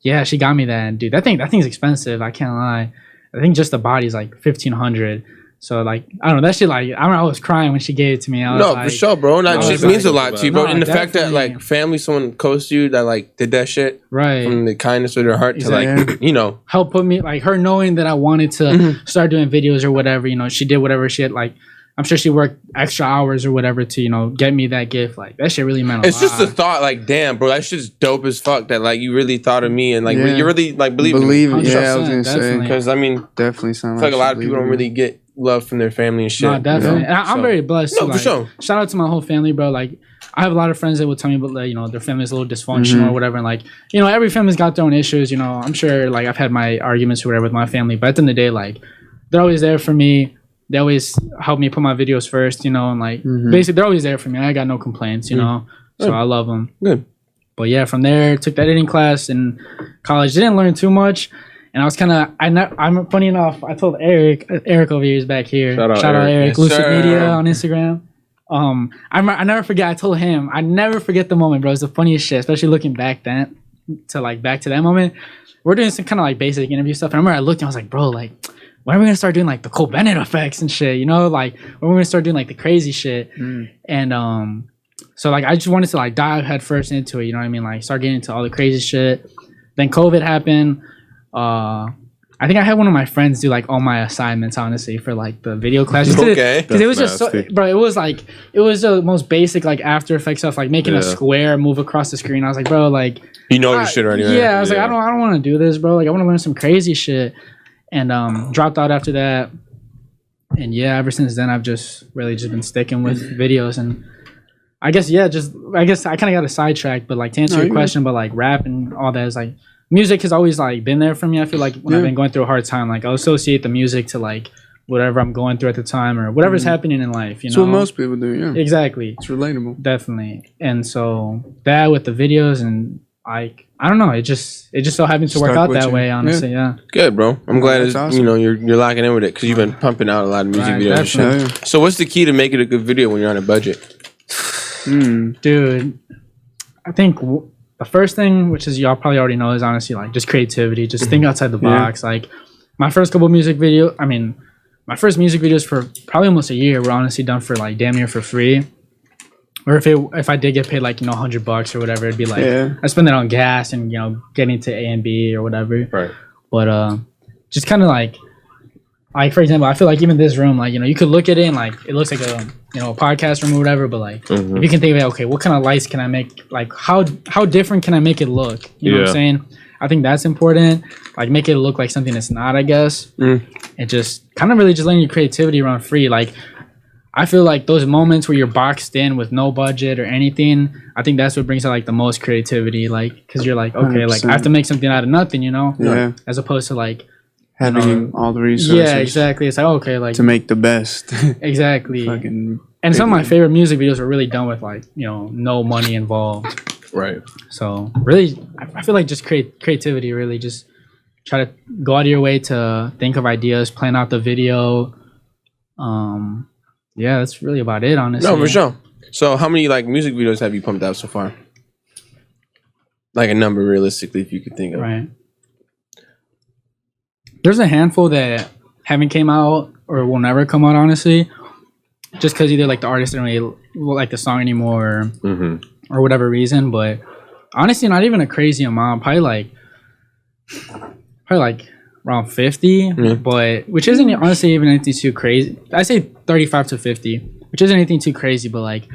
yeah, she got me that, and dude, that thing's expensive. I can't lie. I think just the body's like $1,500. So like, I don't know, that shit, like, I remember I was crying when she gave it to me. I was no, like, for sure, bro. That shit means a lot to you, bro. And the fact that like family, someone close to you that like did that shit right from the kindness of their heart to like, you know, help put me, like her knowing that I wanted to start doing videos or whatever, you know, she did whatever she had, like, I'm sure she worked extra hours or whatever to, you know, get me that gift. Like that shit really meant a lot. It's just the thought, like, damn, bro, that shit's dope as fuck. That like you really thought of me and like you really like believe it. Yeah, I was gonna say, because I mean, definitely sounds like a lot of people don't really get love from their family and shit. No, definitely. You know? And I'm very blessed. No, like, for sure. Shout out to my whole family, bro. Like, I have a lot of friends that will tell me about, like, you know, their family's a little dysfunctional or whatever. And like, you know, every family's got their own issues. You know, I'm sure like I've had my arguments or whatever with my family, but at the end of the day, like, they're always there for me. They always help me put my videos first, you know, and like basically they're always there for me. I got no complaints, you know, so I love them. Good. But yeah, from there, took the editing class in college. Didn't learn too much, and I was kind of I'm funny enough. I told Eric over here is back here. Shout out Eric. Yes, Lucid Media on Instagram. I never forget. I told him I never forget the moment, bro. It's the funniest shit, especially looking back back to that moment. We're doing some kind of like basic interview stuff, and I remember I looked and I was like, bro, like, when are we gonna start doing like the Cole Bennett effects and shit? You know, like when are we gonna start doing like the crazy shit? And so like I just wanted to like dive head first into it. You know what I mean? Like start getting into all the crazy shit. Then COVID happened. I think I had one of my friends do like all my assignments, honestly, for like the video class. Okay, because it was just so, bro. It was the most basic like After Effects stuff, like making a square move across the screen. I was like, bro, like you know this shit already. Yeah, I was like, I don't want to do this, bro. Like I want to learn some crazy shit. And dropped out after that, and yeah, ever since then I've just really just been sticking with videos. And I guess I kind of got a sidetrack, but like to answer your question, but like rap and all that is like music has always like been there for me. I feel like when I've been going through a hard time, like I'll associate the music to like whatever I'm going through at the time or whatever's happening in life. You know, that's what most people do. Yeah, exactly. It's relatable, definitely. And so that with the videos and I don't know. It just so happens to work out that way. Honestly, yeah. Good, bro. I'm glad it's awesome. You know you're locking in with it because you've been pumping out a lot of music videos. And shit. So what's the key to making a good video when you're on a budget? Dude, I think the first thing, which is y'all probably already know, is honestly like just creativity. Just think outside the box. Like my first couple music videos. I mean, my first music videos for probably almost a year were honestly done for like damn near for free. Or if I did get paid like, you know, $100 or whatever, it'd be like I spend that on gas and, you know, getting to A and B or whatever. Right. But just kind of like for example, I feel like even this room, like, you know, you could look at it and like it looks like a, you know, a podcast room or whatever. But like if you can think of it, okay, what kind of lights can I make? Like how different can I make it look? You know what I'm saying? I think that's important. Like make it look like something it's not, I guess. And just kind of really just letting your creativity run free. Like I feel like those moments where you're boxed in with no budget or anything, I think that's what brings out like the most creativity. Like, because you're like, okay, 100%. Like I have to make something out of nothing, you know? Yeah. As opposed to like having all the resources. Yeah, exactly. It's like, okay, like to make the best. Exactly. And some of my favorite music videos were really done with like, you know, no money involved. Right. So really, I feel like just creativity, really just try to go out of your way to think of ideas, plan out the video. Yeah, that's really about it, honestly. No, for sure. So how many like music videos have you pumped out so far? Like a number realistically, if you could think of. Right. There's a handful that haven't came out or will never come out, honestly. Just because either like the artist didn't really like the song anymore or whatever reason. But honestly, not even a crazy amount. Probably like around 50, but which isn't honestly even anything too crazy. I say 35 to 50, which isn't anything too crazy, but like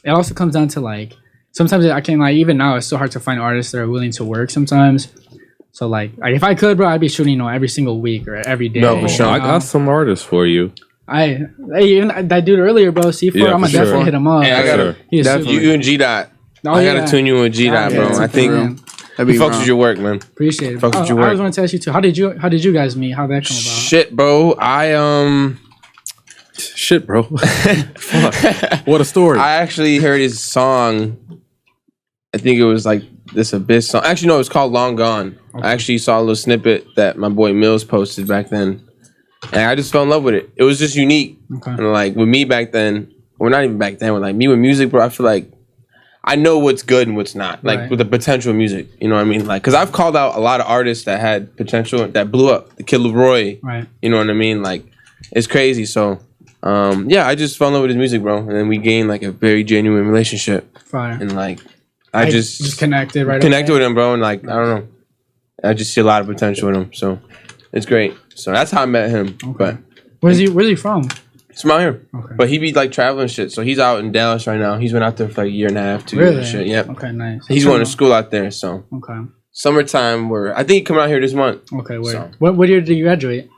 it also comes down to like sometimes I can like even now it's so hard to find artists that are willing to work sometimes. So like if I could, bro, I'd be shooting every single week or every day. No, for sure. I got some artists for you. Even that dude earlier, bro, C4, I'm gonna definitely hit him up. Hey, I gotta you and G Dot. I gotta tune you and G Dot, bro. I think he fucks with your work, man. Appreciate it. Fucks with your work. I was gonna ask you too. How did you guys meet? How'd that come about? Shit, bro. Shit, bro. Fuck. What a story. I actually heard his song. I think it was like this Abyss song. Actually, no, it was called Long Gone. Okay. I actually saw a little snippet that my boy Mills posted back then. And I just fell in love with it. It was just unique. Okay. And like with me back then, or not even back then, with like me with music, bro, I feel like I know what's good and what's not. Like with the potential music. You know what I mean? Like, cause I've called out a lot of artists that had potential that blew up. The Kid Leroy. Right. You know what I mean? Like, it's crazy. So yeah, I just fell in love with his music, bro. And then we gained like a very genuine relationship. Fire. And like I just connected with him, bro, and like I don't know. I just see a lot of potential in him. So it's great. So that's how I met him. Okay. But where's he from? He's from out here. Okay. But he be like traveling shit. So he's out in Dallas right now. He's been out there for like a year and a half, 2 years and shit. Yep. Okay, nice. He's going to school out there, so summertime I think he coming out here this month. Okay, where? So. What year did you graduate?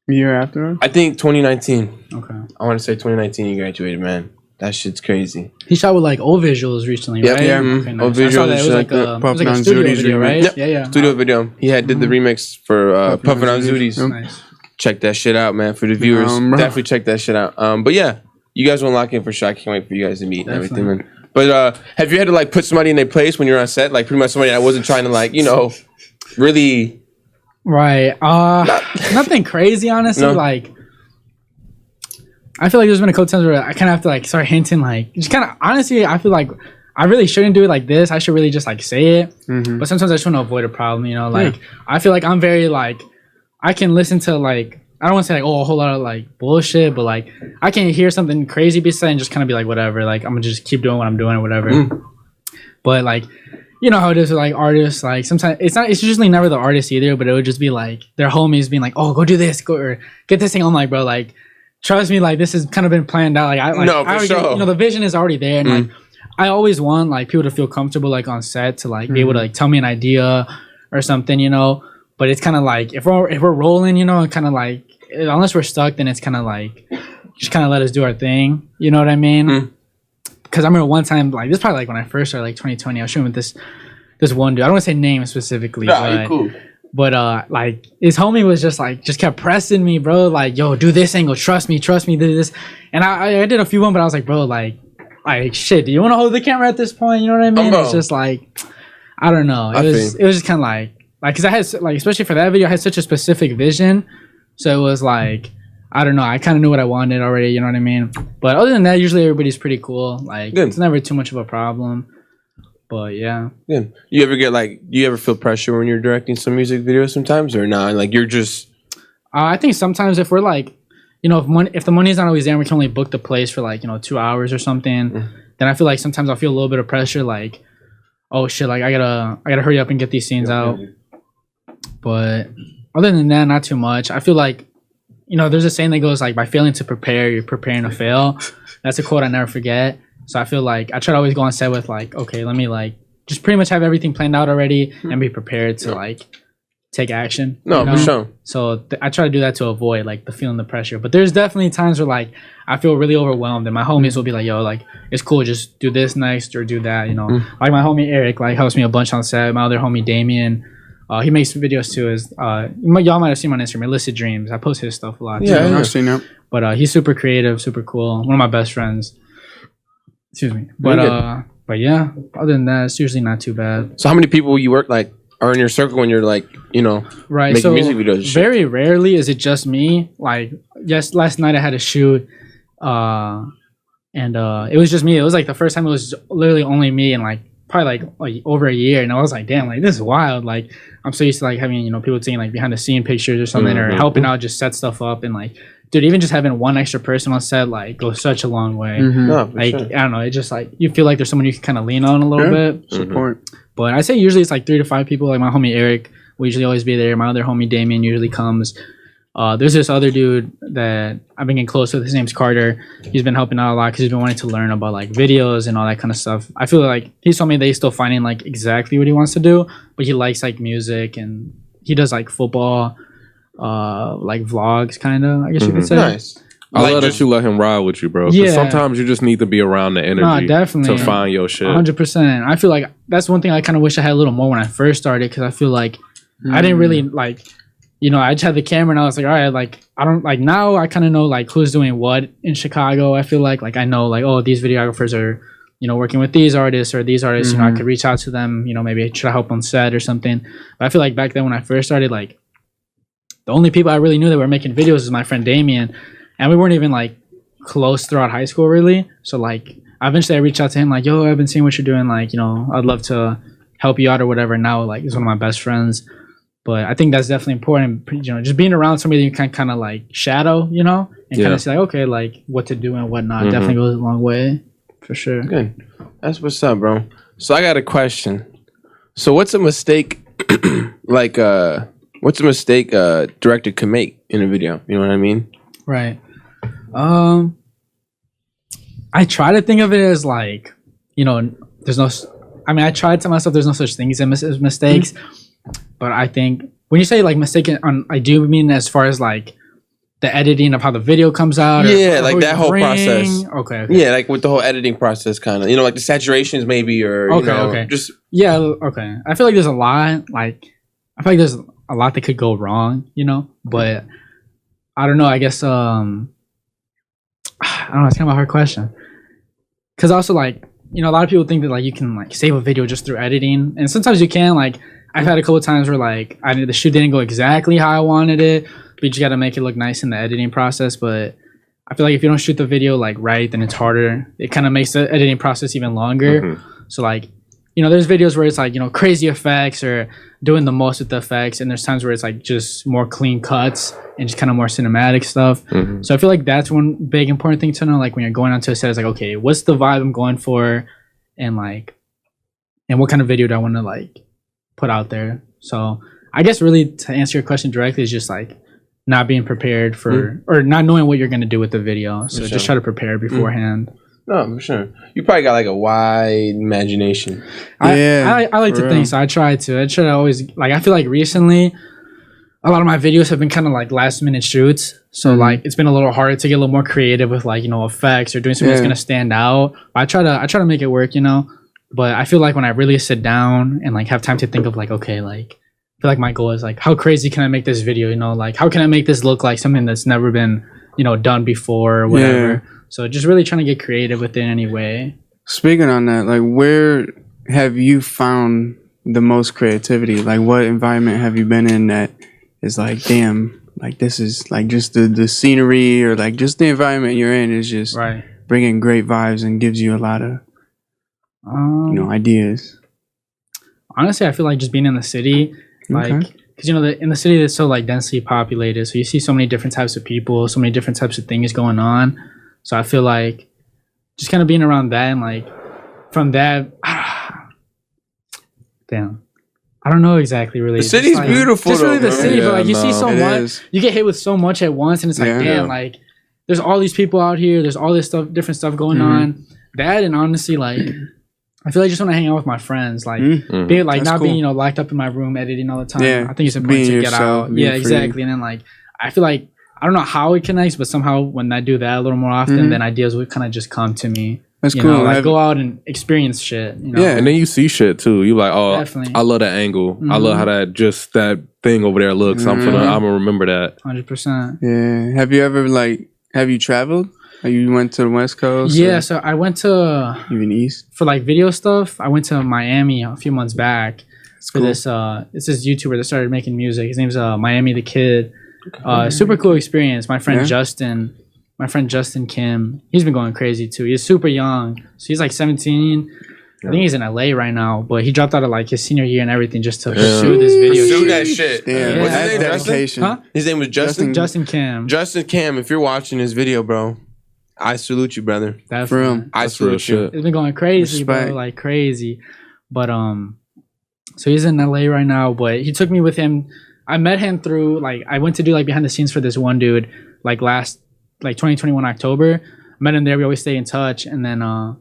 Year after? I think 2019. Okay. I want to say 2019 he graduated, man. That shit's crazy. He shot with like old visuals recently, right? Yeah, okay, nice. Old visuals. It was like a studio video, right? Yep. Yeah. Studio video. He did the remix for Puffin' on Zooties. Nice. Check that shit out, man. For the viewers, definitely check that shit out. But yeah, you guys will lock in for sure. I can't wait for you guys to meet and everything, man. But have you had to like put somebody in their place when you're on set? Like pretty much somebody that wasn't trying to like, you know, really. Right. Nothing crazy, honestly. No. Like. I feel like there's been a couple times where I kind of have to like start hinting, like just kind of honestly. I feel like I really shouldn't do it like this. I should really just like say it. But sometimes I just want to avoid a problem, you know. Like I feel like I'm very like I can listen to like I don't want to say like a whole lot of like bullshit, but like I can hear something crazy be said and just kind of be like whatever. Like I'm gonna just keep doing what I'm doing or whatever. But like you know how it is with like artists. Like sometimes it's usually never the artist either, but it would just be like their homies being like, oh, go do this, go or get this thing. I'm like, bro, like. Trust me, like this has kind of been planned out. Like I already, you know, the vision is already there, and like I always want like people to feel comfortable like on set to like be able to like tell me an idea or something, you know. But it's kind of like if we're rolling, you know, kind of like unless we're stuck, then it's kind of like just kind of let us do our thing. You know what I mean? Because I remember one time, like this is probably like when I first started, like 2020, I was shooting with this one dude. I don't want to say names specifically, but cool. But like his homie was just kept pressing me, bro. Like, yo, do this angle. Trust me, do this. And I did a few one, but I was like, bro, like shit. Do you want to hold the camera at this point? You know what I mean? It's just like, I don't know. It was just kind of like because I had like especially for that video, I had such a specific vision. So it was like, I don't know. I kind of knew what I wanted already. You know what I mean? But other than that, usually everybody's pretty cool. Like it's never too much of a problem. But yeah. Do you ever feel pressure when you're directing some music videos sometimes or not? Like you're just I think sometimes if we're like, you know, if the money's not always there and we can only book the place for like, you know, 2 hours or something, then I feel like sometimes I'll feel a little bit of pressure like, oh shit, like I gotta hurry up and get these scenes out. But other than that, not too much. I feel like, you know, there's a saying that goes like by failing to prepare, you're preparing to fail. That's a quote I never forget. So I feel like I try to always go on set with like, okay, let me like just pretty much have everything planned out already and be prepared to like take action. No, for sure. So I try to do that to avoid like the feeling the pressure. But there's definitely times where like I feel really overwhelmed, and my homies will be like, "Yo, like it's cool, just do this next or do that." You know, like my homie Eric like helps me a bunch on set. My other homie Damien, he makes videos too. Y'all might have seen him on Instagram, Illicit Dreams. I post his stuff a lot. Yeah, I've seen that. But he's super creative, super cool. One of my best friends. Excuse me. But yeah, other than that, it's usually not too bad. So how many people you work like are in your circle when you're like, you know, making so music videos and shit? Very rarely is it just me. Like, yes, last night I had a shoot, and it was just me. It was like the first time it was literally only me, and like probably like over a year. And I was like, damn, like this is wild. Like I'm so used to like having, you know, people taking like behind the scene pictures or something, or helping out, just set stuff up, and like, dude, even just having one extra person on set like goes such a long way. No, like sure. I don't know, it just like you feel like there's someone you can kind of lean on a little bit, support. But I say usually it's like 3 to 5 people. Like my homie Eric will usually always be there. My other homie Damien usually comes. There's this other dude that I've been getting close with. His name's Carter. He's been helping out a lot because he's been wanting to learn about like videos and all that kind of stuff. I feel like he's told me that he's still finding like exactly what he wants to do, but he likes like music, and he does like football, like vlogs, kind of, I guess you could say. Nice. I love that you let him ride with you, bro. 'Cause Yeah. sometimes you just need to be around the energy definitely. to find your shit. 100%. I feel like that's one thing I kind of wish I had a little more when I first started, because I feel like I didn't really like, you know, I just had the camera and I was like, all right, like I don't like, now I kind of know like who's doing what in Chicago. I feel like I know like, oh, these videographers are, you know, working with these artists or these artists, you know, I could reach out to them, you know, maybe try to help on set or something. But I feel like back then when I first started, like the only people I really knew that were making videos was my friend Damien, and we weren't even like close throughout high school really. So like eventually I reached out to him like, yo, I've been seeing what you're doing, like, you know, I'd love to help you out or whatever. Now like he's one of my best friends. But I think that's definitely important, you know, just being around somebody you can kind of like shadow, you know, and kind of say like, okay, like what to do and whatnot. Definitely goes a long way for sure. Good. That's what's up, bro. So I got a question. So what's a mistake like what's a mistake a director can make in a video? You know what I mean? Right. I try to think of it as like, you know, there's no, I mean, I try to tell myself there's no such thing as mistakes, but I think when you say like mistake on, I do mean as far as like the editing of how the video comes out. Yeah, like that whole process. Okay. Yeah, like with the whole editing process, kind of, you know, like the saturations maybe, or you know, just yeah. Okay, I feel like there's a lot. Like I feel like there's a lot that could go wrong, you know. But I don't know. I guess I don't know. It's kind of a hard question. Because also like, you know, a lot of people think that like you can like save a video just through editing, and sometimes you can. Like I've had a couple of times where like the shoot didn't go exactly how I wanted it, but you just got to make it look nice in the editing process. But I feel like if you don't shoot the video like right, then it's harder. It kind of makes the editing process even longer. So like, you know, there's videos where it's like, you know, crazy effects or doing the most with the effects, and there's times where it's like just more clean cuts and just kind of more cinematic stuff. So I feel like that's one big important thing to know. Like when you're going onto a set, it's like, okay, what's the vibe I'm going for, and like, and what kind of video do I want to like put out there? So I guess really to answer your question directly is just like not being prepared for or not knowing what you're going to do with the video. So just try to prepare beforehand. No, for sure. You probably got like a wide imagination. I like to think so. I try to always like, I feel like recently a lot of my videos have been kind of like last minute shoots. So like it's been a little harder to get a little more creative with like, you know, effects or doing something that's going to stand out. But I try to make it work, you know. But I feel like when I really sit down and like have time to think of like, okay, like I feel like my goal is like, how crazy can I make this video? You know, like how can I make this look like something that's never been, you know, done before or whatever. So just really trying to get creative with it anyway. Speaking on that, like where have you found the most creativity? Like what environment have you been in that is like, damn, like this is like just the scenery or like just the environment you're in is just bringing great vibes and gives you a lot of, you know, ideas. Honestly, I feel like just being in the city, like, because, you know, in the city it's so like densely populated. So you see so many different types of people, so many different types of things going on. So I feel like just kind of being around that and like from that, damn, I don't know exactly really. The city's like, beautiful. Just though, really the city, but like you see so much, is. You get hit with so much at once, and it's like, damn, like there's all these people out here. There's all this stuff, different stuff going on. That, and honestly, like I feel like I just want to hang out with my friends, like being like not being locked up in my room editing all the time. Yeah, I think it's important to get out. Yeah, exactly. And then like I feel like I don't know how it connects, but somehow when I do that a little more often, then ideas would kind of just come to me. That's you cool. know, like go out and experience shit. You know? Yeah, and then you see shit too. You like, oh, Definitely. I love that angle. I love how that thing over there looks. I'm gonna remember that. 100%. Yeah. Have you ever have you traveled? You went to the West Coast? Yeah, so I went to even East for like video stuff. I went to Miami a few months back for cool. this. It's this YouTuber that started making music. His name's Miami the Kid. Super cool experience. My friend Justin Kim, he's been going crazy too. He's super young, so he's like 17. I think he's in LA right now, but he dropped out of like his senior year and everything just to shoot this video. Shoot that shit. Yeah. What's his name? Dedication. Justin? Huh? His name was Justin. Justin Kim. Justin Kim. If you're watching this video, bro, I salute you, brother. For him. I salute you. It's been going crazy, bro, like crazy. But so he's in LA right now. But he took me with him. I met him through like I went to do like behind the scenes for this one dude like 2021 October. Met him there. We always stay in touch, and then I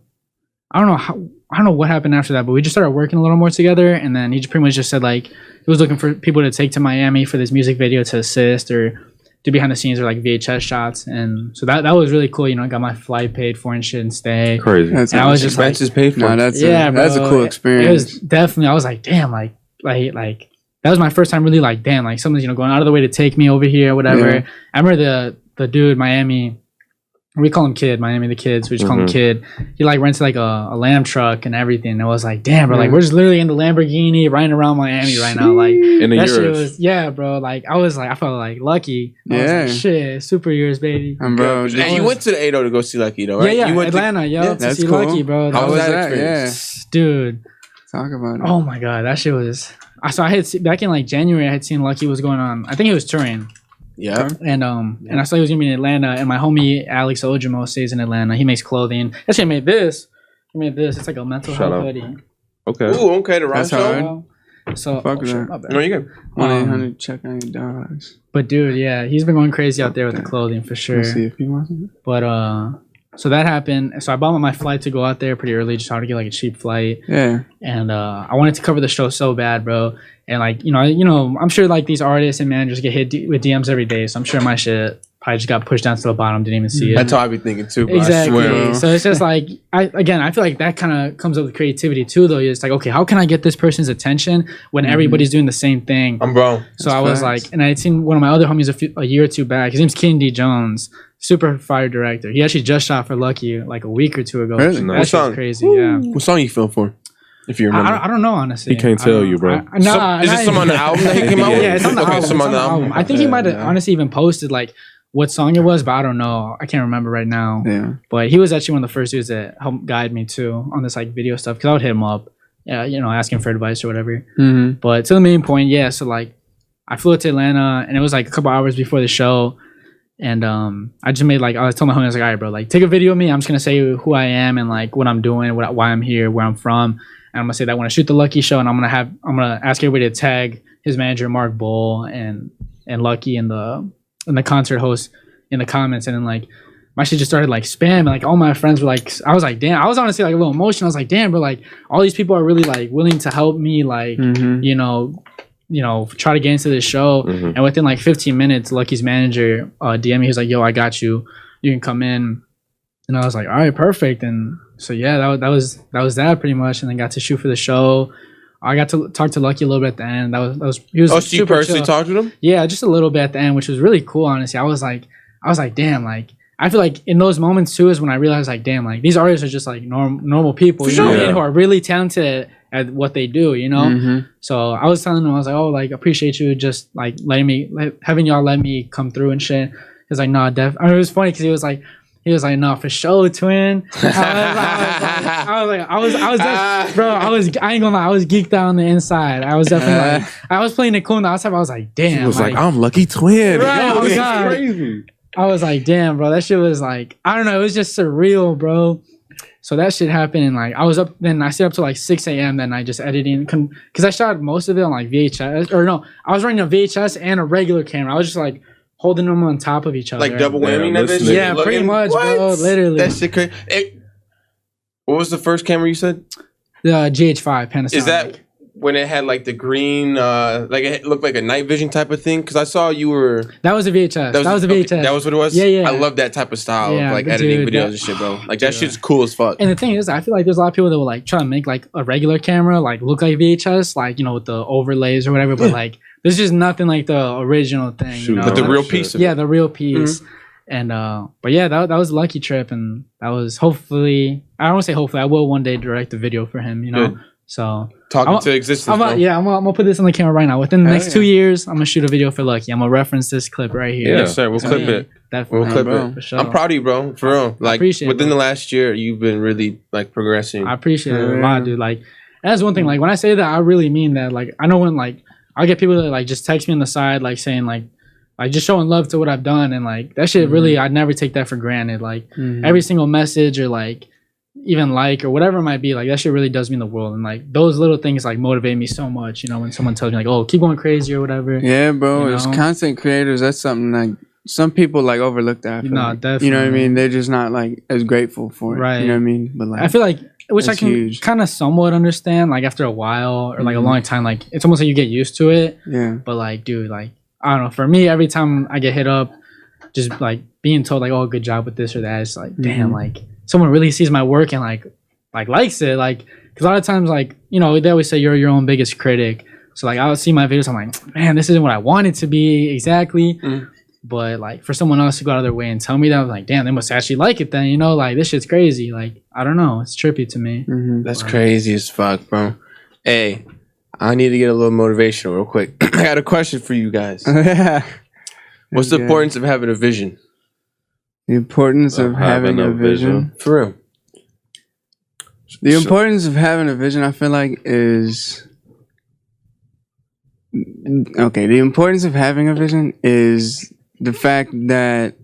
don't know what happened after that, but we just started working a little more together. And then he just pretty much just said like he was looking for people to take to Miami for this music video to assist or do behind the scenes or like VHS shots. And so that was really cool. You know, I got my flight paid for and shit and stay. Crazy. That's and I was just expenses paid for. No, that's a cool experience. It was definitely. I was like, damn, like that was my first time really like, damn, like someone's going out of the way to take me over here, whatever. Yeah. I remember the dude Miami. We call him Kid, Miami the Kid. So we just call him Kid. He like rented like a Lamb truck and everything. And I was like, damn, bro, like we're just literally in the Lamborghini riding around Miami right now. Like in the that years. shit was, bro. Like I felt like lucky. I was like, shit, super years, baby. Bro, and you went to the 80 to go see Lucky though, right? Yeah, You went Atlanta, to that's see cool. Lucky, bro. How was that experience? Dude. Talk about it. Oh my god, that shit was. So I had back in like January, I had seen Lucky was going on. I think he was touring. Yeah. And I saw he was gonna be in Atlanta, and my homie Alex Ojimo stays in Atlanta. He makes clothing. Actually, I made this. It's like a mental health hoodie. Okay. Ooh, okay. The right That's show. So fuck that. No, you good. 1-800 check on your dogs. But dude, yeah, he's been going crazy out there with the clothing for sure. Let's see if he wants it. But so that happened. So I bought my flight to go out there pretty early, just how to get like a cheap flight. Yeah. And I wanted to cover the show so bad, bro. And like you know, I'm sure like these artists and managers get hit with DMs every day. So I'm sure my shit probably just got pushed down to the bottom. Didn't even see it. That's how I be thinking too. Bro. Exactly. I swear. So it's just like I feel like that kind of comes up with creativity too. Though it's like, okay, how can I get this person's attention when everybody's doing the same thing? Bro. So I was like, and I had seen one of my other homies a year or two back. His name's Kennedy Jones. Super fire director. He actually just shot for Lucky like a week or two ago. Really? That shit's crazy. Yeah. What song you filmed for? If you remember. I don't know, honestly. He can't tell you, bro. Is it some on the album that he came out with? Yeah, it's on the album. Some on the album. I think he might have honestly even posted like what song it was, but I don't know. I can't remember right now. Yeah. But he was actually one of the first dudes that helped guide me too on this like video stuff, because I would hit him up, you know, asking for advice or whatever. Mm-hmm. But to the main point, yeah. So like, I flew to Atlanta, and it was like a couple hours before the show, and I just made like I told my homie, I was like, all right, bro, like take a video of me. I'm just gonna say who I am and like what I'm doing, why I'm here, where I'm from. And I'm gonna say that when I shoot the Lucky show, and I'm gonna ask everybody to tag his manager Mark Bull and Lucky and the concert host in the comments. And then like my shit just started like spamming. Like all my friends were like, I was like, damn. I was honestly like a little emotional. I was like, damn, bro. Like all these people are really like willing to help me. Like you know, try to get into this show. And within like 15 minutes, Lucky's manager DM me. He was like, yo, I got you. You can come in. And I was like, all right, perfect. And so yeah, that was that pretty much. And then got to shoot for the show. I got to talk to Lucky a little bit at the end. That was he was. Oh, so you personally talked to him? Yeah, just a little bit at the end, which was really cool. Honestly, I was like, damn, like I feel like in those moments too is when I realized like, damn, like these artists are just like normal people, you know what I mean, who are really talented at what they do, you know. So I was telling them, I was like, oh, like appreciate you just like having y'all let me come through and shit. He was like, nah, it was funny because he was like, no, for sure, twin. I ain't gonna lie, I was geeked out on the inside. I was definitely like, I was playing it cool on the outside, but I was like, damn. He was like, I'm Lucky Twin. Right, Yo, this is crazy. I was like, damn, bro, that shit was like, I don't know, it was just surreal, bro. So that shit happened, and like I was up, then I stayed up till like 6 a.m. Then I just editing, because I shot most of it on like VHS, or no, I was running a VHS and a regular camera. I was just like holding them on top of each other. Like double whammy that bitch? Yeah, pretty much, bro, literally. That shit crazy. What was the first camera you said? The GH5 Panasonic. Is that when it had like the green, like it looked like a night vision type of thing? Because I saw you were. That was a VHS. That was a VHS. Okay, that was what it was? Yeah. I love that type of style of like editing videos and shit, bro. Like that shit's cool as fuck. And the thing is, I feel like there's a lot of people that will like try to make like a regular camera like look like VHS, like, you know, with the overlays or whatever, but like there's just nothing like the original thing. You know? But the real piece of it. Yeah, the real piece. And but yeah, that was a lucky trip, and that was hopefully, I don't want to say hopefully, I will one day direct a video for him, you know. Good. So talking to existence. I'm gonna put this on the camera right now. Within the next 2 years, I'm gonna shoot a video for Lucki. I'm gonna reference this clip right here. Yes, sir. We'll clip it. Definitely. We'll clip it. For sure. I'm proud of you, bro. For real. Like within the last year, you've been really like progressing. I appreciate it a lot, dude. Like that's one thing. Like when I say that, I really mean that. Like I know when like I get people that like just text me on the side, like saying like just showing love to what I've done, and like that shit really, I'd never take that for granted. Like every single message or like even like or whatever it might be, like that shit really does mean the world. And like those little things like motivate me so much, you know, when someone tells me like, oh, keep going crazy or whatever. Yeah, bro. You As know? content creators, that's something like some people like overlook that. No, definitely. You know what I mean? They're just not like as grateful for it. Right. You know what I mean? But like I feel like, which I can huge. kind of somewhat understand, like after a while or like a long time, like it's almost like you get used to it. Yeah. But like, dude, like I don't know. For me, every time I get hit up, just like being told like, oh, good job with this or that, it's like, damn, like someone really sees my work and like likes it. Like, because a lot of times, like, you know, they always say you're your own biggest critic. So like I'll see my videos, I'm like, man, this isn't what I want it to be exactly. But like for someone else to go out of their way and tell me that, I was like, damn, they must actually like it then, you know, like this shit's crazy. Like, I don't know, it's trippy to me. That's crazy as fuck, bro. Hey, I need to get a little motivational real quick. I got a question for you guys. What's the importance of having a vision? The importance of having a vision. For real. The importance of having a vision, I feel like, is okay. The importance of having a vision is the fact that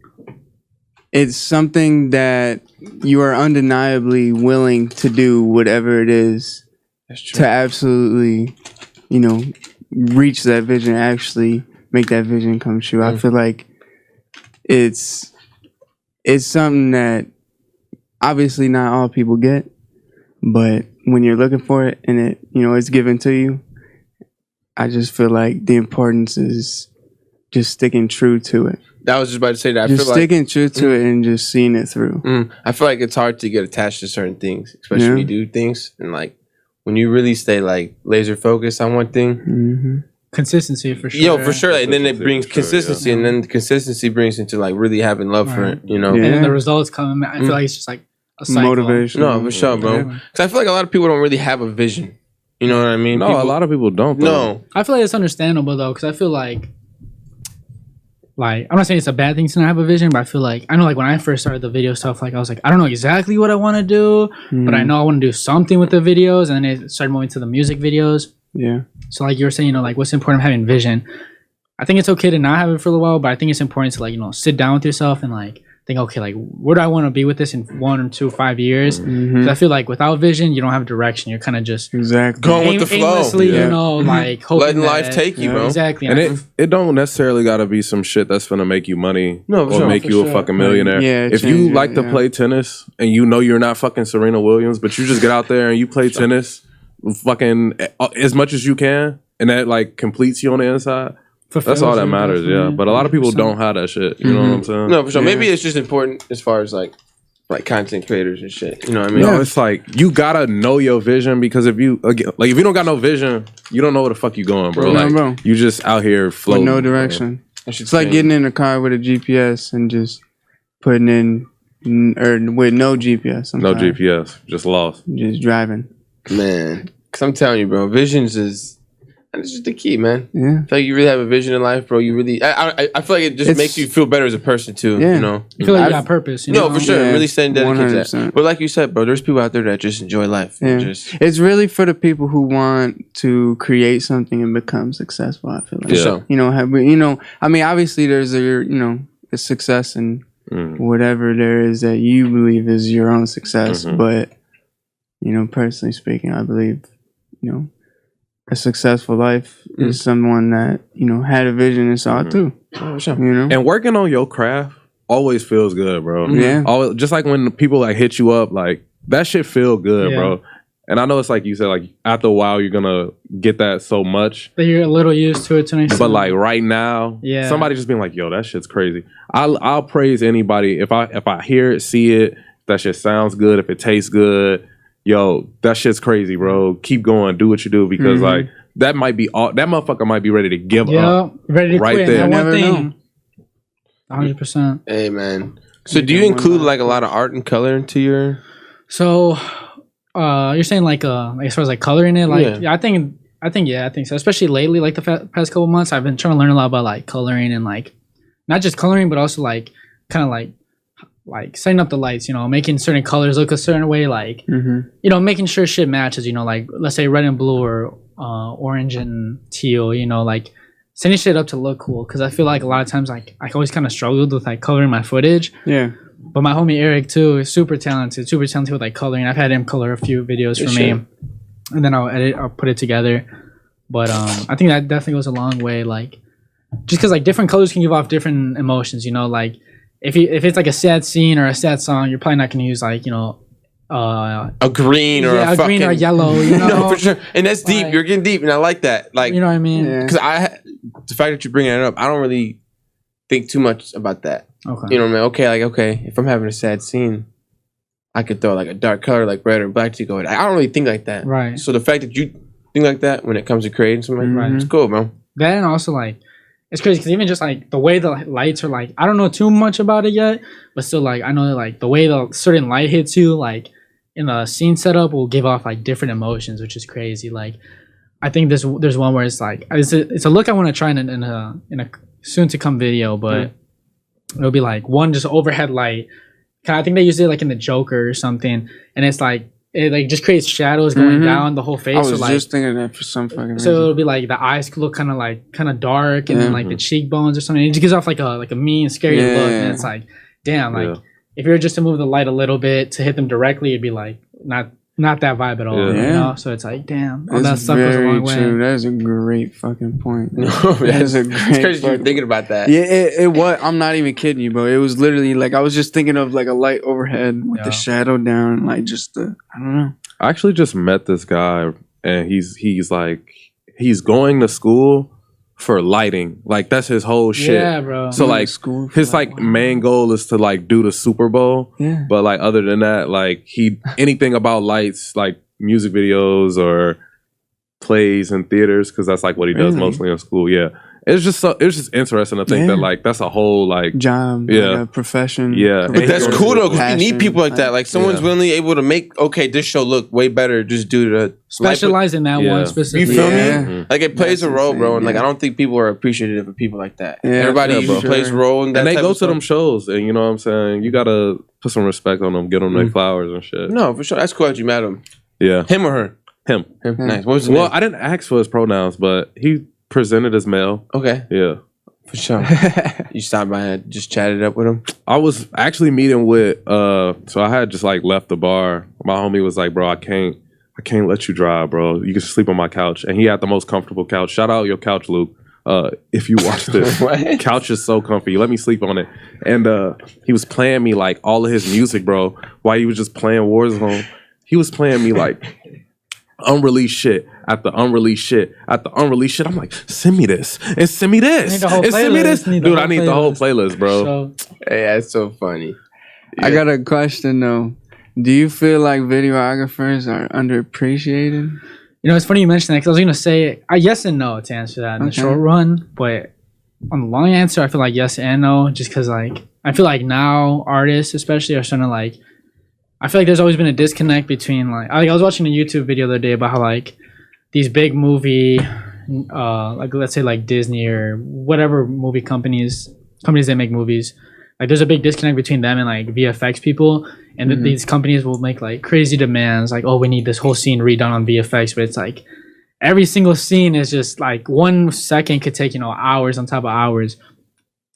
it's something that you are undeniably willing to do whatever it is to absolutely, you know, reach that vision, actually make that vision come true. I feel like it's something that obviously not all people get, but when you're looking for it and it, you know, it's given to you, I just feel like the importance is just sticking true to it. I was just about to say that. I Just feel sticking true to it and just seeing it through. I feel like it's hard to get attached to certain things, especially when you do things. And like when you really stay like laser focused on one thing. Consistency for sure. Yo, for sure. And then it brings consistency, and then the consistency brings into like really having love for it, you know? And then the results come. I feel like it's just like a cycle. Motivation. No, for sure, bro. Because I feel like a lot of people don't really have a vision. You know what I mean? No, a lot of people don't. Though. No. I feel like it's understandable though, because I feel like I'm not saying it's a bad thing to not have a vision, but I feel like I know like when I first started the video stuff, like I was like, I don't know exactly what I want to do, but I know I want to do something with the videos, and then it started moving to the music videos. Yeah. So like you were saying, you know, like what's important of having vision. I think it's okay to not have it for a little while, but I think it's important to like, you know, sit down with yourself and like think, okay, like where do I want to be with this in 1 or 2, 5 years? Because I feel like without vision, you don't have direction. You're kind of just going with the flow, aimlessly, you know, like hoping letting life take you, bro. Exactly. And it don't necessarily gotta be some shit that's gonna make you money or make you a fucking millionaire. Yeah, if you like to play tennis and you know you're not fucking Serena Williams, but you just get out there and you play tennis fucking as much as you can, and that like completes you on the inside. That's all that matters, yeah. But a lot of people don't have that shit. You know what I'm saying? No, for sure. Maybe it's just important as far as like content creators and shit. You know what I mean? No, it's like you gotta know your vision, because if you if you don't got no vision, you don't know where the fuck you going, bro. Like you just out here floating. With no direction. It's like getting in a car with a GPS and just putting in or with no GPS. No GPS, just lost. Just driving. Man, because I'm telling you, bro, visions is. And it's just the key, man. Yeah. I feel like you really have a vision in life, bro. You really, I feel like it just makes you feel better as a person too. Yeah. You know, you feel like you got purpose. You know? No, for sure. Yeah, really staying dedicated to that. 100%. But like you said, bro, there's people out there that just enjoy life. Yeah. It's really for the people who want to create something and become successful. I feel like. For sure. You know, I mean, obviously there's a success in whatever there is that you believe is your own success. But, you know, personally speaking, I believe, you know, a successful life is someone that, you know, had a vision and saw it through. Oh, sure. You know? And working on your craft always feels good, bro. Yeah. Always, just like when people like hit you up, like that shit feel good, bro. And I know it's like you said, like after a while you're gonna get that so much that you're a little used to it to an extent. But like right now, somebody just being like, "Yo, that shit's crazy." I'll praise anybody if I hear it, see it, if that shit sounds good, if it tastes good. Yo, that shit's crazy, bro. Keep going, do what you do because like that might be all. That motherfucker might be ready to give up, ready to right quit. there. That one thing. 100%. Hey man. So do you include like a lot of art and color into your? So, you're saying like as far as like coloring it, like I think so. Especially lately, like the past couple months, I've been trying to learn a lot about like coloring and like not just coloring, but also like kind of like setting up the lights. You know, making certain colors look a certain way. Like you know, making sure shit matches. You know, like let's say red and blue or orange and teal. You know, like setting shit up to look cool. Because I feel like a lot of times like I always kind of struggled with like coloring my footage. Yeah. But my homie Eric too is super talented with like coloring. I've had him color a few videos for me, and then I'll put it together. But I think that definitely goes a long way. Like, just because like different colors can give off different emotions. You know, like if it's like a sad scene or a sad song, you're probably not gonna use like a green or a green or yellow. You know? No, for sure. And that's deep. You're getting deep, and I like that. Like, you know what I mean? Because the fact that you're bringing it up, I don't really think too much about that. Okay. You know what I mean? Okay, if I'm having a sad scene, I could throw like a dark color like red or black to go. I don't really think like that. Right. So the fact that you think like that when it comes to creating something, it's cool, bro. That and also like it's crazy because even just like the way the lights are like I don't know too much about it yet, but still like I know that like the way the certain light hits you like in the scene setup will give off like different emotions, which is crazy. Like I think there's one where it's like it's a look I want to try in a soon to come video, but it'll be like one just overhead light. I think they used it like in the Joker or something, and it's like it like just creates shadows going down the whole face. I was so, like, just thinking that for some fucking reason. So it'll be like the eyes could look kind of dark, and then like the cheekbones or something. It just gives off like a mean, scary look, and it's like, damn, like if you were just to move the light a little bit to hit them directly, it'd be like not that vibe at all, you know? So it's like, damn, all that stuff goes a long way. True. That is a great fucking point. No, that's a great it's crazy you're thinking about that. Yeah, it was. I'm not even kidding you, bro. It was literally like I was just thinking of like a light overhead with the shadow down, like just I don't know. I actually just met this guy, and he's like he's going to school for lighting. Like that's his whole shit. Yeah, bro. So like his like main goal is to like do the Super Bowl. Yeah. But like other than that, like anything about lights, like music videos or plays in theaters, because that's like what he does mostly in school. Yeah. It's just interesting to think that like that's a whole like job, like a profession. Yeah. That's cool though, because we need people like that. Like someone's willingly able to make this show look way better just due to specialize in that one specific. You feel me? Like it plays a role, bro, and like I don't think people are appreciative of people like that. Everybody plays a role, and they go to them shows, and you know what I'm saying. You gotta put some respect on them, get them their flowers and shit. No, for sure. That's cool that you met him. Yeah, him or her? Him. Nice. What was his name? Well, I didn't ask for his pronouns, but he presented as male. Okay. Yeah. For sure. You stopped by and just chatted up with him? I was actually meeting with so I had just like left the bar. My homie was like, bro, I can't let you drive, bro. You can sleep on my couch. And he had the most comfortable couch. Shout out your couch, Luke. If you watch this. Couch is so comfy. Let me sleep on it. And he was playing me like all of his music, bro, while he was just playing Warzone. He was playing me like unreleased shit after unreleased shit after unreleased shit. I'm like, send me this and send me this and send me this. Dude, I need the whole playlist, bro. Hey, that's so funny. I got a question though. Do you feel like videographers are underappreciated? You know, it's funny you mentioned that because I was going to say yes and no to answer that in the short run. But on the long answer, I feel like yes and no, just because like I feel like now artists especially are starting to like, I feel like there's always been a disconnect between like I was watching a YouTube video the other day about how like these big movie like let's say like Disney or whatever movie companies that make movies, like there's a big disconnect between them and like VFX people, and these companies will make like crazy demands like, oh, we need this whole scene redone on VFX, but it's like every single scene is just like 1 second could take hours on top of hours,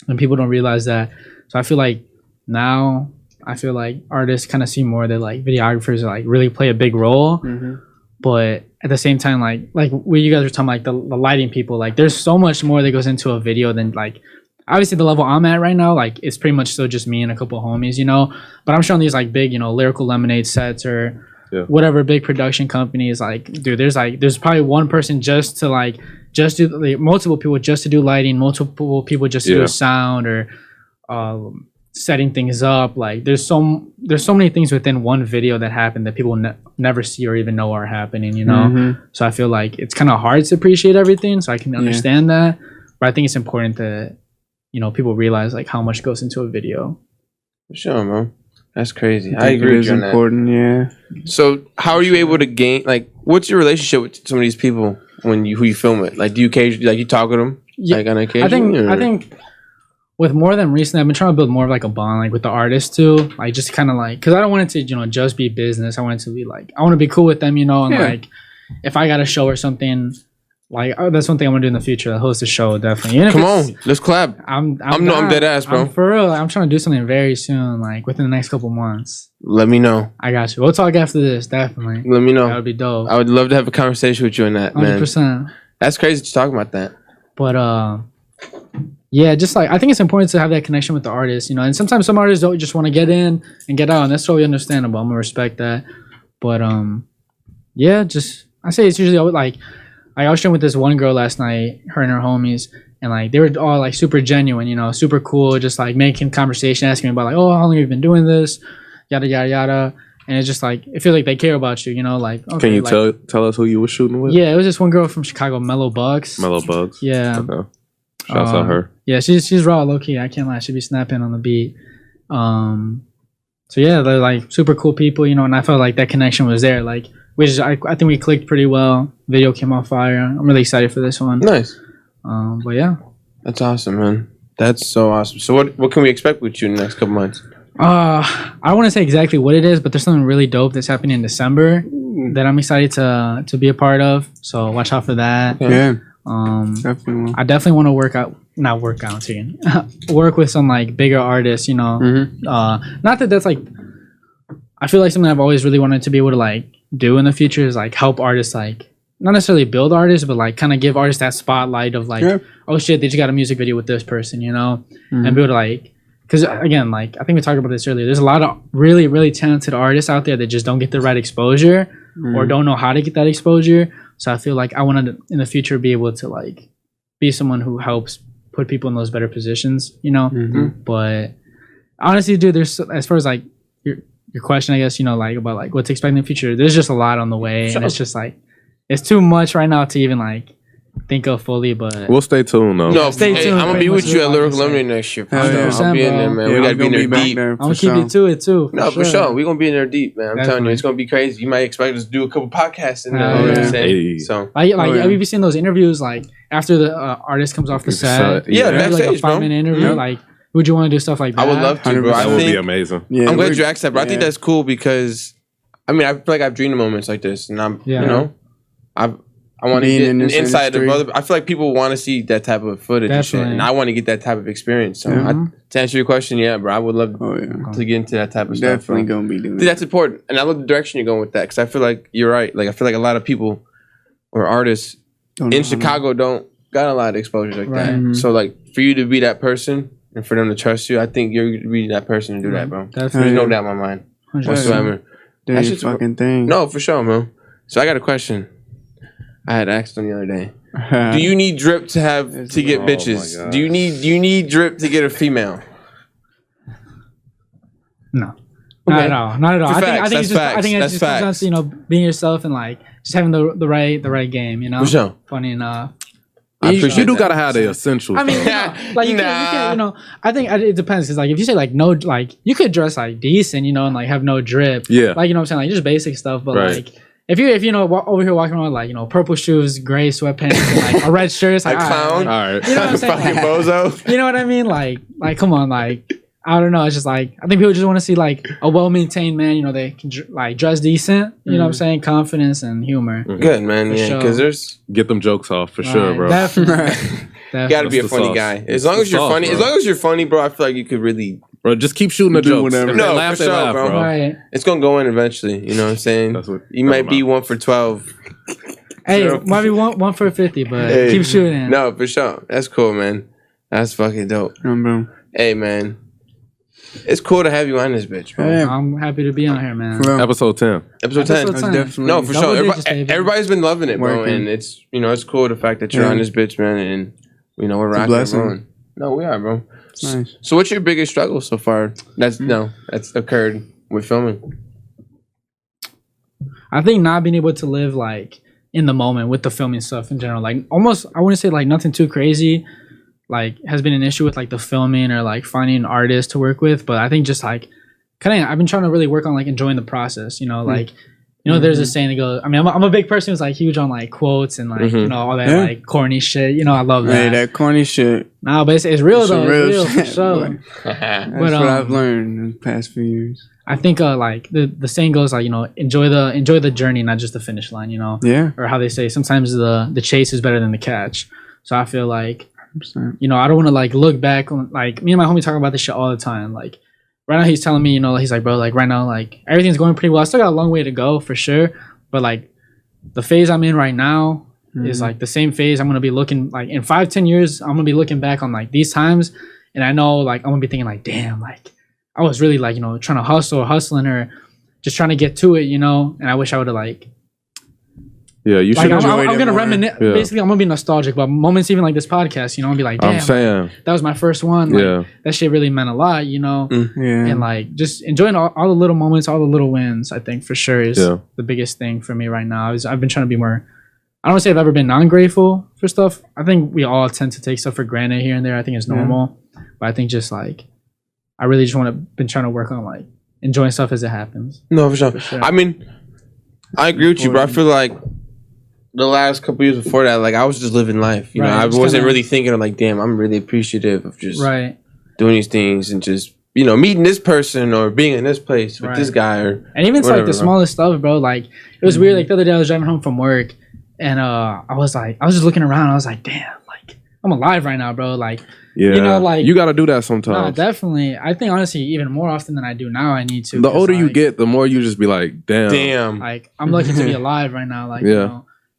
and people don't realize that. So I feel like now artists kind of see more that like videographers like really play a big role, but at the same time like what you guys were talking like the lighting people, like there's so much more that goes into a video than like obviously the level I'm at right now, like it's pretty much still just me and a couple of homies, but I'm showing these like big LyricalLemonade sets or whatever big production company is like, dude, there's probably one person just do like, multiple people just to do lighting, multiple people just to do sound or setting things up. Like there's so many things within one video that happen that people never see or even know are happening, you know? So I feel like it's kind of hard to appreciate everything, so I can understand that, but I think it's important that, you know, people realize like how much goes into a video. For sure, man. That's crazy. I agree with you on that. Important, yeah. So how are you able to gain, like, what's your relationship with some of these people who you film with? Like, do you occasionally, like, you talk with them? Yeah, like, on occasion? I think with more than recently, I've been trying to build more of like a bond, like with the artists too. Like, just kind of like, because I don't want it to, you know, just be business. I want it to be like, I want to be cool with them, you know, and like, if I got a show or something, like, that's one thing I'm gonna do in the future. Host a show, definitely. Come on, let's collab. I'm dead ass, bro. For real. I'm trying to do something very soon, like within the next couple months. Let me know. I got you. We'll talk after this, definitely. Let me know. That would be dope. I would love to have a conversation with you on that, 100%. Man. That's crazy to talk about that. But yeah, just like I think it's important to have that connection with the artist, you know. And sometimes some artists don't just want to get in and get out, and that's totally understandable. I'm gonna respect that. But yeah, just I say it's usually like I was showing with this one girl last night, her and her homies, and like they were all like super genuine, you know, super cool, just like making conversation, asking me about like, oh, how long have you been doing this, yada yada yada. And it's just like I feel like they care about you, you know. Like, okay, can you like, tell us who you were shooting with? Yeah, it was just one girl from Chicago, Mellow Bugs. Mellow Bugs. Yeah. Okay. Shouts out her. Yeah, she's raw, low key. I can't lie, she be snapping on the beat. So yeah, they're like super cool people, you know. And I felt like that connection was there. Like, I think we clicked pretty well. Video came off fire. I'm really excited for this one. Nice. But yeah, that's awesome, man. That's so awesome. So what can we expect with you in the next couple months? I don't want to say exactly what it is, but there's something really dope that's happening in December that I'm excited to be a part of. So watch out for that. Yeah. Definitely. I definitely want to work with some like bigger artists, you know. Not that that's like, I feel like something I've always really wanted to be able to like do in the future is like help artists, like not necessarily build artists, but like kind of give artists that spotlight of like, oh shit, they just got a music video with this person, you know, and be able to like, because again, like I think we talked about this earlier, there's a lot of really, really talented artists out there that just don't get the right exposure or don't know how to get that exposure. So I feel like I want to in the future be able to like be someone who helps put people in those better positions, you know. But honestly, dude, there's, as far as like your question, I guess, you know, like about like what to expect in the future, there's just a lot on the way, and it's just like it's too much right now to even like think of fully. But we'll stay tuned though. No, stay tuned. I'm gonna be with you at Lyrical Lemonade next year. I'll be in there, man. We gotta be in there deep. I'm gonna keep you to it too. No, for sure. We're gonna be in there deep, man. I'm telling you, it's gonna be crazy. You might expect us to do a couple podcasts in there. You know what I'm saying? So have you seen those interviews like after the artist comes off the set? Yeah, like a 5-minute interview. Like, would you want to do stuff like that? I would love to, bro. That would be amazing. Yeah, I'm glad you asked that, bro. I think that's cool because I mean I feel like I've dreamed of moments like this, and I'm you know I want to get an insight of other. I feel like people want to see that type of footage and shit, and I want to get that type of experience. So to answer your question, yeah, bro, I would love to get into that type of stuff. Definitely gonna be doing. That's important, and I love the direction you're going with that because I feel like you're right. Like I feel like a lot of people or artists in Chicago don't got a lot of exposure like that. So like for you to be that person and for them to trust you, I think you're really that person to do that, bro. There's no doubt in my mind whatsoever. That's just fucking thing. No, for sure, man. So I got a question. I had asked them the other day. Do you need drip to get bitches? Do you need drip to get a female? No. Okay. Not at all. I think it's just comes down to, you know, being yourself and like just having the right game, you know. For sure. Funny enough. You do gotta have the essentials. I mean, like you can't, you know. I think it depends because like if you say like no, like you could dress like decent, you know, and like have no drip. Yeah. Like, you know what I'm saying, like just basic stuff, but like. If you know over here walking around with like, you know, purple shoes, gray sweatpants, and, like a red shirt, it's like a clown, all right. You know what I'm saying? Fucking bozo. You know what I mean? Like come on, like I don't know. It's just like I think people just want to see like a well-maintained man. You know, they can like dress decent. You know what I'm saying? Confidence and humor. Good, man. Yeah, because there's get them jokes off for sure, bro. Definitely. You gotta be a funny guy. As long as you're funny, as long as you're funny, bro. I feel like you could really. Bro, just keep shooting the jokes. No, laugh, for sure, bro. Right. It's gonna go in eventually. You know what I'm saying? You might be 1 for 12. Hey, might be one for 50, but keep shooting. No, for sure. That's cool, man. That's fucking dope. Hey, man. It's cool to have you on this bitch, bro. Yeah. I'm happy to be on here, man. Episode 10. Episode 10. Definitely. No, for Double sure. digits, baby. Everybody's been loving it, bro. Working. And it's it's cool the fact that you're on this bitch, man. And we're rocking and blessing. rolling. No, we are, bro. Nice. So what's your biggest struggle so far? That's occurred with filming. I think not being able to live like in the moment with the filming stuff in general, like almost I wouldn't say like nothing too crazy, like has been an issue with like the filming or like finding an artist to work with. But I think just like kind of I've been trying to really work on like enjoying the process. Like there's a saying that goes. I mean, I'm a big person who's like huge on like quotes and like all that like corny shit. I love that. Hey, that corny shit. No, but it's real though. Real It's real for shit, sure. boy. That's what I've learned in the past few years. I think like the saying goes like enjoy the journey, not just the finish line. Yeah. Or how they say sometimes the chase is better than the catch. So I feel like 100%. I don't want to like look back on like me and my homie talk about this shit all the time. Like right now he's telling me he's like, bro, like right now like everything's going pretty well. I still got a long way to go for sure, but like the phase I'm in right now is like the same phase I'm gonna be looking like in 5-10 years. I'm gonna be looking back on like these times, and I know like I'm gonna be thinking like, damn, like I was really like trying to hustling or just trying to get to it, and I wish I would have like. Yeah, you should like, enjoy I'm it gonna more. reminisce. Yeah. Basically, I'm gonna be nostalgic about moments, even like this podcast. I'm gonna be like, damn, I'm saying. that was my first one. Like, that shit really meant a lot, Yeah. And like just enjoying all the little moments, all the little wins. I think for sure is the biggest thing for me right now. I've been trying to be more. I don't want to say I've ever been non-grateful for stuff. I think we all tend to take stuff for granted here and there. I think it's normal, but I think just like I really just been trying to work on like enjoying stuff as it happens. No, for sure. I mean, I agree with you, but I feel like the last couple years before that, like I was just living life. I wasn't really thinking of like, damn, I'm really appreciative of just doing these things and just meeting this person or being in this place with this guy and even it's like the smallest stuff, bro. Like it was weird. Like the other day I was driving home from work and I was just looking around. I was like, damn, like I'm alive right now, bro. Like like you got to do that sometimes. Nah, definitely. I think honestly, even more often than I do now, I need to. The older you get, the more you just be like, damn. Like I'm lucky to be alive right now. Like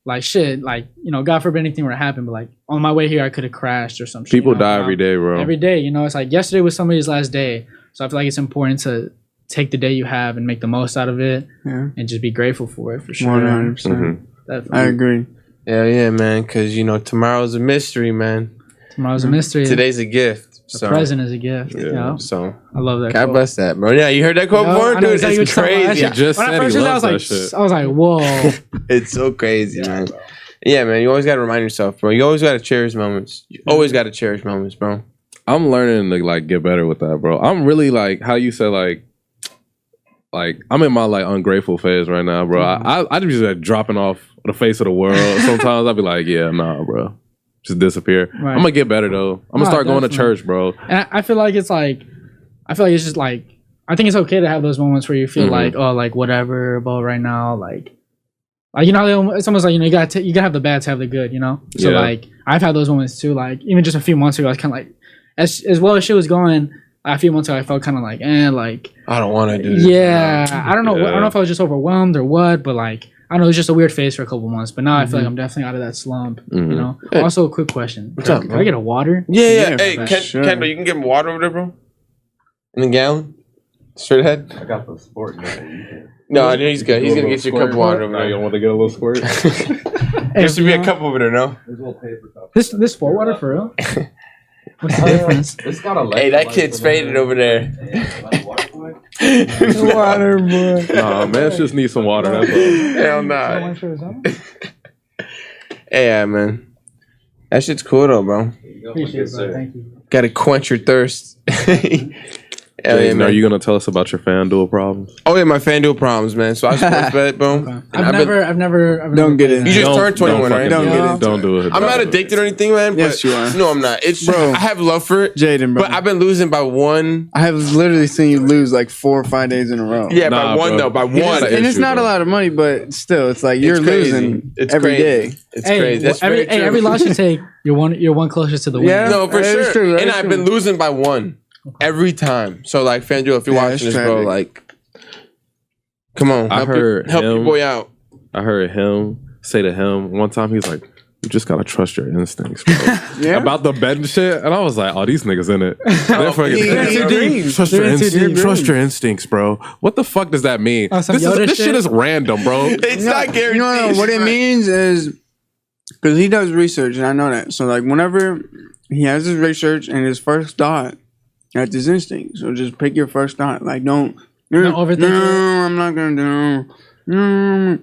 like shit, like God forbid anything were to happen, but like on my way here, I could have crashed or some shit. People die every day, bro. Every day, it's like yesterday was somebody's last day, so I feel like it's important to take the day you have and make the most out of it, and just be grateful for it for sure. 100%. I agree. Yeah, man. Because tomorrow's a mystery, man. Tomorrow's a mystery. Today's a gift. The present is a gift. So I love that. God quote. bless that, bro. Yeah, you heard that quote before, dude? Exactly It's crazy. He just said he loves that shit. I was like, whoa. It's so crazy, man. Yeah, man. You always got to remind yourself, bro. You always got to cherish moments. You always got to cherish moments, bro. I'm learning to like get better with that, bro. I'm really like how you said like I'm in my like ungrateful phase right now, bro. I just like dropping off the face of the world. Sometimes I'll be like, yeah, nah, bro. Just disappear. Right. I'm gonna get better though. I'm gonna start going to church, bro. And I feel like it's just like I think it's okay to have those moments where you feel like, oh, like whatever, but right now, like it's almost like you gotta have the bad to have the good, So like I've had those moments too. Like even just a few months ago, I was kind of like as well as shit was going. A few months ago, I felt kind of like, like I don't want to do this. Yeah, I don't know. I don't know if I was just overwhelmed or what, but like I don't know, it was just a weird phase for a couple months. But now I feel like I'm definitely out of that slump. Hey. Also, a quick question. What's up, Can I get a water? Yeah. Hey, Kendall, you can get water over there, bro. In the gallon. Straight ahead. I got the sport now. No, I know he's good. He's gonna get you a cup of water over there. You want to get a little squirt? There should be a cup over there, no? There's a little paper cup. This sport water for real? What's the difference? It's got a hey, that kid's faded over there. Water, boy. Nah, man, just need some water. That's all. Hell nah. Hey, man. That shit's cool though, bro. Appreciate it, bro. Thank you. Gotta quench your thirst. Jason, are you gonna tell us about your FanDuel problems? Oh yeah, my FanDuel problems, man. So I sports bet, boom. Okay. I've never. Don't get it. You just turned 21, right? Don't get it. Don't do it. I'm not addicted or anything, man. Yes, you are. No, I'm not. It's Bro. I have love for it, Jaden, bro. but I've been losing by one. I have literally seen you lose like 4 or 5 days in a row. Yeah, by one bro. though. By one. And it's not a lot of money, but still, it's like you're losing every day. It's crazy. That's every loss you take, you're one closer to the win. Yeah. No, for That is sure. true, that And is I've true. been losing by one every time. So like FanDuel, if you're Yeah, watching it's this, bro, tragic. like, come on, I help heard your boy out. I heard him say to him one time. He's like, You just gotta trust your instincts, bro. About the bed and shit. And I was like, oh, these niggas in it. They're fucking trust your instincts, bro. What the fuck does that mean? This shit is random, bro. It's not guaranteed. No, what it means is because he does research, and I know that. So like whenever he has his research and his first thought, that's his instinct. So just pick your first thought. Like don't overthink it. I'm not gonna do.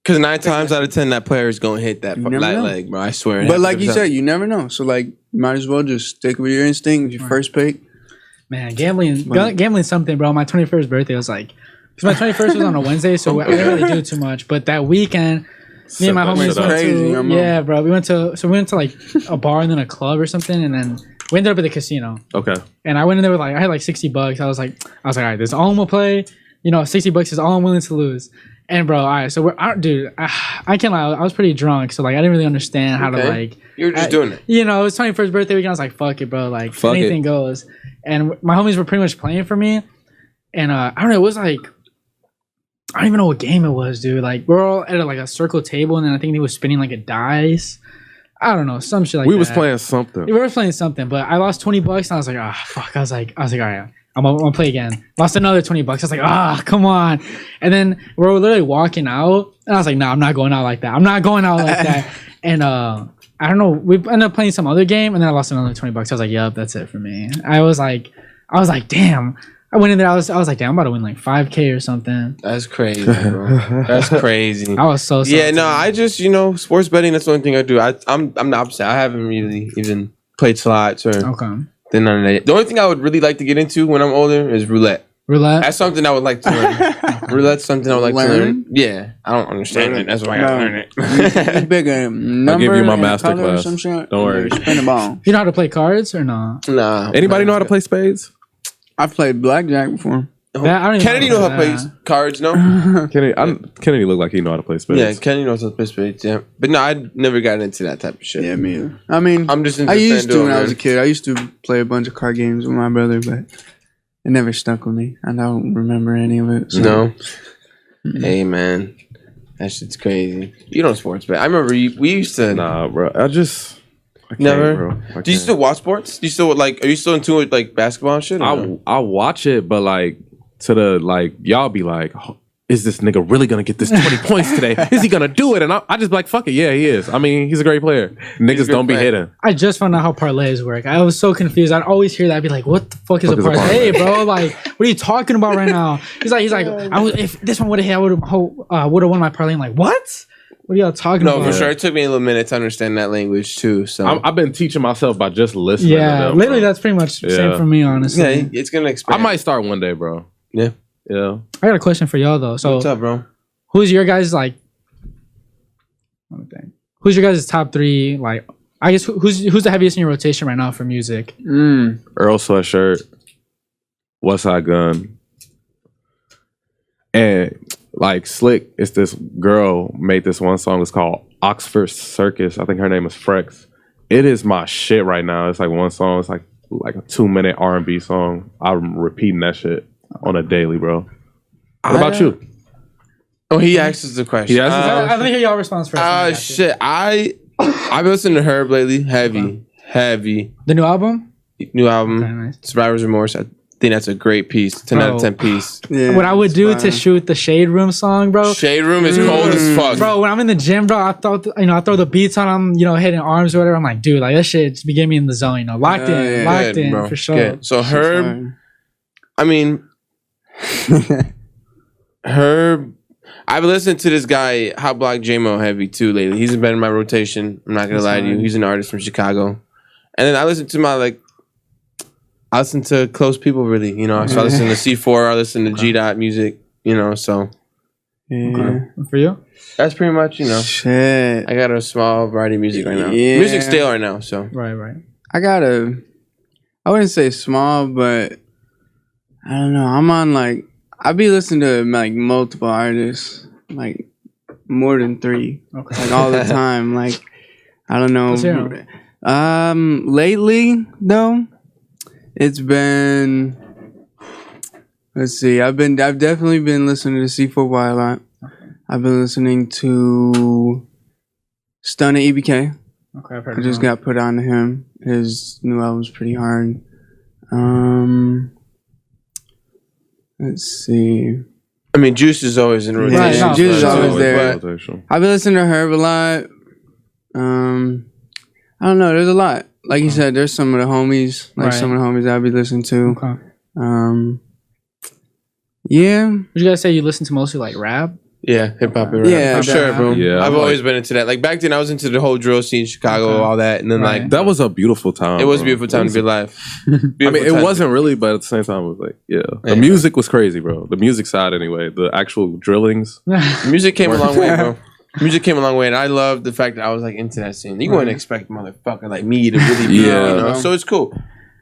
Because 9 times out of 10, that player is gonna hit that leg, bro. I swear. But like you said, you never know. So like, might as well just stick with your instinct. Your first pick. Man, gambling something, bro. My 21st birthday was like, because my 21st was on a Wednesday, so I didn't really do too much. But that weekend, me and my homies we went to like a bar and then a club or something, and then we ended up at the casino. Okay. And I went in there with I had like $60. I was like, all right, this is all I'm gonna play. You know, $60 is all I'm willing to lose. And bro, all right, so I can't lie, I was pretty drunk, so like I didn't really understand how to like. You were just doing it. You know, it was 21st birthday weekend. I was like, fuck it, bro, like anything goes. And my homies were pretty much playing for me, and I don't know, it was like, I don't even know what game it was, dude. Like we're all at like a circle table, and then I think he was spinning like a dice. I don't know, some shit like that. We was playing something. We were playing something, but I lost $20, and I was like, fuck. I was like, all right. I'm gonna play again. Lost another $20. I was like, come on. And then we're literally walking out, and I was like, nah, I'm not going out like that. I'm not going out like that. And I don't know. We ended up playing some other game, and then I lost another $20. I was like, yup, that's it for me. I was like, damn. I went in there. I was like, damn, I'm about to win like $5K or something. That's crazy, bro. That's crazy. I was so yeah. No, I just sports betting. That's the only thing I do. I'm the opposite. I haven't really even played slots or. Okay. Then none of that. The only thing I would really like to get into when I'm older is roulette. Roulette? That's something I would like to learn. Roulette's something I would like to learn. Yeah. I don't understand it. That's why I gotta learn it. It's bigger. I'll give you my master class. Don't worry. Spin the ball. You know how to play cards or no? Nah. Anybody know how to play spades? I've played blackjack before. Kennedy know how to play cards, no? Kennedy looked like he know how to play spades. Yeah, Kennedy knows how to play spades, yeah. But no, I never got into that type of shit. Yeah, me either. I mean, I'm just I used to when I was a kid. I used to play a bunch of card games with my brother, but it never stuck with me. I don't remember any of it. So. No? Hey, man. That shit's crazy. You don't sports bet. I remember we used to... Nah, bro. I never. Bro. Do you still watch sports? Do you still are you still in tune with like basketball and shit? I watch it, but like y'all be like, is this nigga really gonna get this 20 points today? Is he gonna do it? And I just be like, fuck it, yeah, he is. I mean, he's a great player. Niggas don't be hitting. I just found out how parlays work. I was so confused. I'd always hear that. I'd be like, what the fuck is a parlay, bro? Like, what are you talking about right now? He's like, if this one would have hit, I would have won my parlay. I'm like, what? What are y'all talking about? No, for sure. It took me a little minute to understand that language too. So I've been teaching myself by just listening. Yeah, to them, literally, that's pretty much the same for me, honestly. Yeah, it's gonna expand. I might start one day, bro. Yeah. Yeah. I got a question for y'all though. So what's up, bro? Who's your guys like? Who's your guys' top 3? Like, I guess who's the heaviest in your rotation right now for music? Earl Sweatshirt, Westside Gun, and like Slick. It's this girl made this one song. It's called Oxford Circus. I think her name is Frex. It is my shit right now. It's like one song. It's like a 2-minute R&B song. I'm repeating that shit on a daily, bro. What about you? Oh, he asked us the question. I think y'all response first. Shit. I've been listening to Herb lately. Heavy. The new album? New album. Okay, nice. Survivor's Remorse. I think that's a great piece. 10 out of 10 piece. Yeah, what I would do to shoot the Shade Room song, bro. Shade Room is cold as fuck. Bro, when I'm in the gym, bro, I throw the beats on, I'm, hitting arms or whatever. I'm like, dude, like that shit just be getting me in the zone, locked in, bro. For sure. Good. So Herb, I mean, Herb, I've listened to this guy, Hot Block J-Mo heavy too lately. He's been in my rotation. I'm not gonna lie to you. He's an artist from Chicago. And then I listen to I listen to close people really, So I listen to C4, I listen to G-Dot music, so. Yeah. Okay. For you? That's pretty much, Shit. I got a small variety of music right now. Yeah. Music's stale right now, so. Right. I wouldn't say small, but I don't know. I'm on I be listening to multiple artists, more than 3, all the time. I don't know. Lately though, it's been. Let's see. I've definitely been listening to C4Y a lot. I've been listening to Stunning EBK. Okay, I've heard I just got put on to him. His new album's pretty hard. Let's see. I mean, Juice is always in rotation. Yeah, Juice is always there. But I've been listening to Herb a lot. I don't know. There's a lot. Like you said, there's some of the homies. Like some of the homies I'll be listening to. Okay. Yeah. Would you guys say you listen to mostly like rap? Yeah, hip hop and rap. Yeah, for sure, bro. Yeah, I've always been into that. Like back then, I was into the whole drill scene, Chicago, all that, and then like that was a beautiful time. it was a beautiful time to be alive. I mean, it wasn't really, but at the same time, it was like, the music was crazy, bro. The music side, anyway. The actual drillings. Music came a long way, bro. Music came a long way, and I love the fact that I was like into that scene. You wouldn't expect motherfucker like me to really be, you know? So it's cool.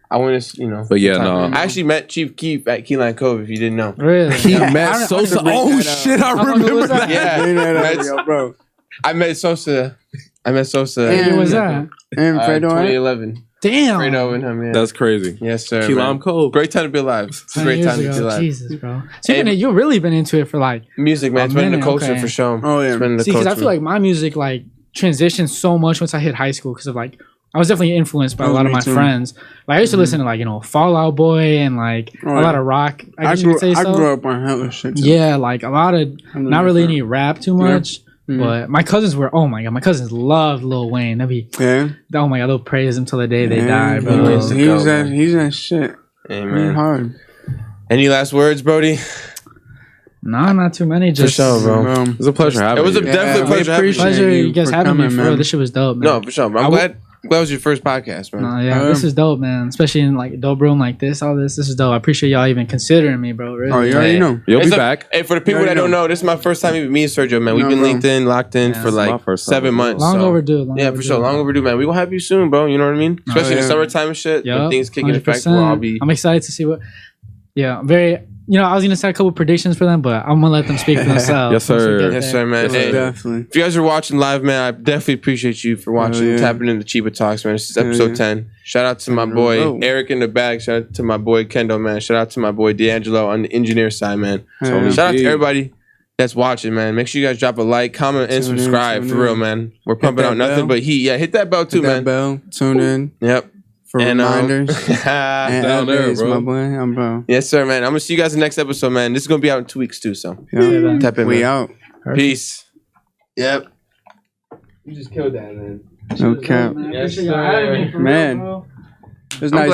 I want to, you know. But yeah, no. I actually met Chief Keef at Key Lime Cove, if you didn't know. Really? He met Sosa. Oh, shit, I remember that. Yeah. bro. I met Sosa. When was that? And Fredo. 2011. Damn. Fredo and him, yeah. That's crazy. Yes, sir. Key Lime Cove. Great time to be alive. It's a great time to be alive. Jesus, bro. So you've really been into it for like music, man. It's been in the culture for sure. Oh, yeah. See, because I feel like my music like transitioned so much once I hit high school because of like I was definitely influenced by a lot of my friends. Like I used to listen to like, you know, Fall Out Boy and like a lot of rock. I grew up on hella shit. Yeah, like a lot of not really any rap too much. But my cousins were, oh my god, my cousins loved Lil Wayne. Oh my god, they'll praise him till the day they die, bro. He's that shit. Amen. Hard. Any last words, Brody? Nah, not too many. Just for sure, bro. It was a pleasure having you. It was definitely a pleasure. Pleasure you guys having me, bro. This shit was dope, man. No, for sure, bro. I'm glad it was your first podcast, bro. This is dope, man. Especially in like a dope room like this, all this. This is dope. I appreciate y'all even considering me, bro. Really. Oh, you already know. You'll be back. Hey, for the people that don't know, this is my first time even me and Sergio, man. We've been linked in, locked in for like 7 months. Long overdue. For sure. Long overdue, man. We gonna have you soon, bro. You know what I mean? Especially in the summertime and shit. When things kick into effect, I'm excited to see what. Yeah, very. You know, I was gonna say a couple predictions for them, but I'm gonna let them speak for themselves. Yes, sir. Yes, sir, man. Hey, definitely. If you guys are watching live, man, I definitely appreciate you for watching, tapping into Cheaper Talks, man. This is episode 10. Shout out to my boy Eric in the bag. Shout out to my boy Kendo, man. Shout out to my boy D'Angelo on the engineer side, man. Shout out to everybody that's watching, man. Make sure you guys drop a like, comment, and subscribe for real, man. We're pumping out nothing but heat. Yeah, hit that bell too, man. Tune in. Yep. For reminders. And down there, bro. My boy. Bro. Yes, sir, man. I'm gonna see you guys in the next episode, man. This is gonna be out in 2 weeks too, so tap in. We man. out. Peace. Yep. You just killed that, man. No cap. Yes, sir. Man. It was nice.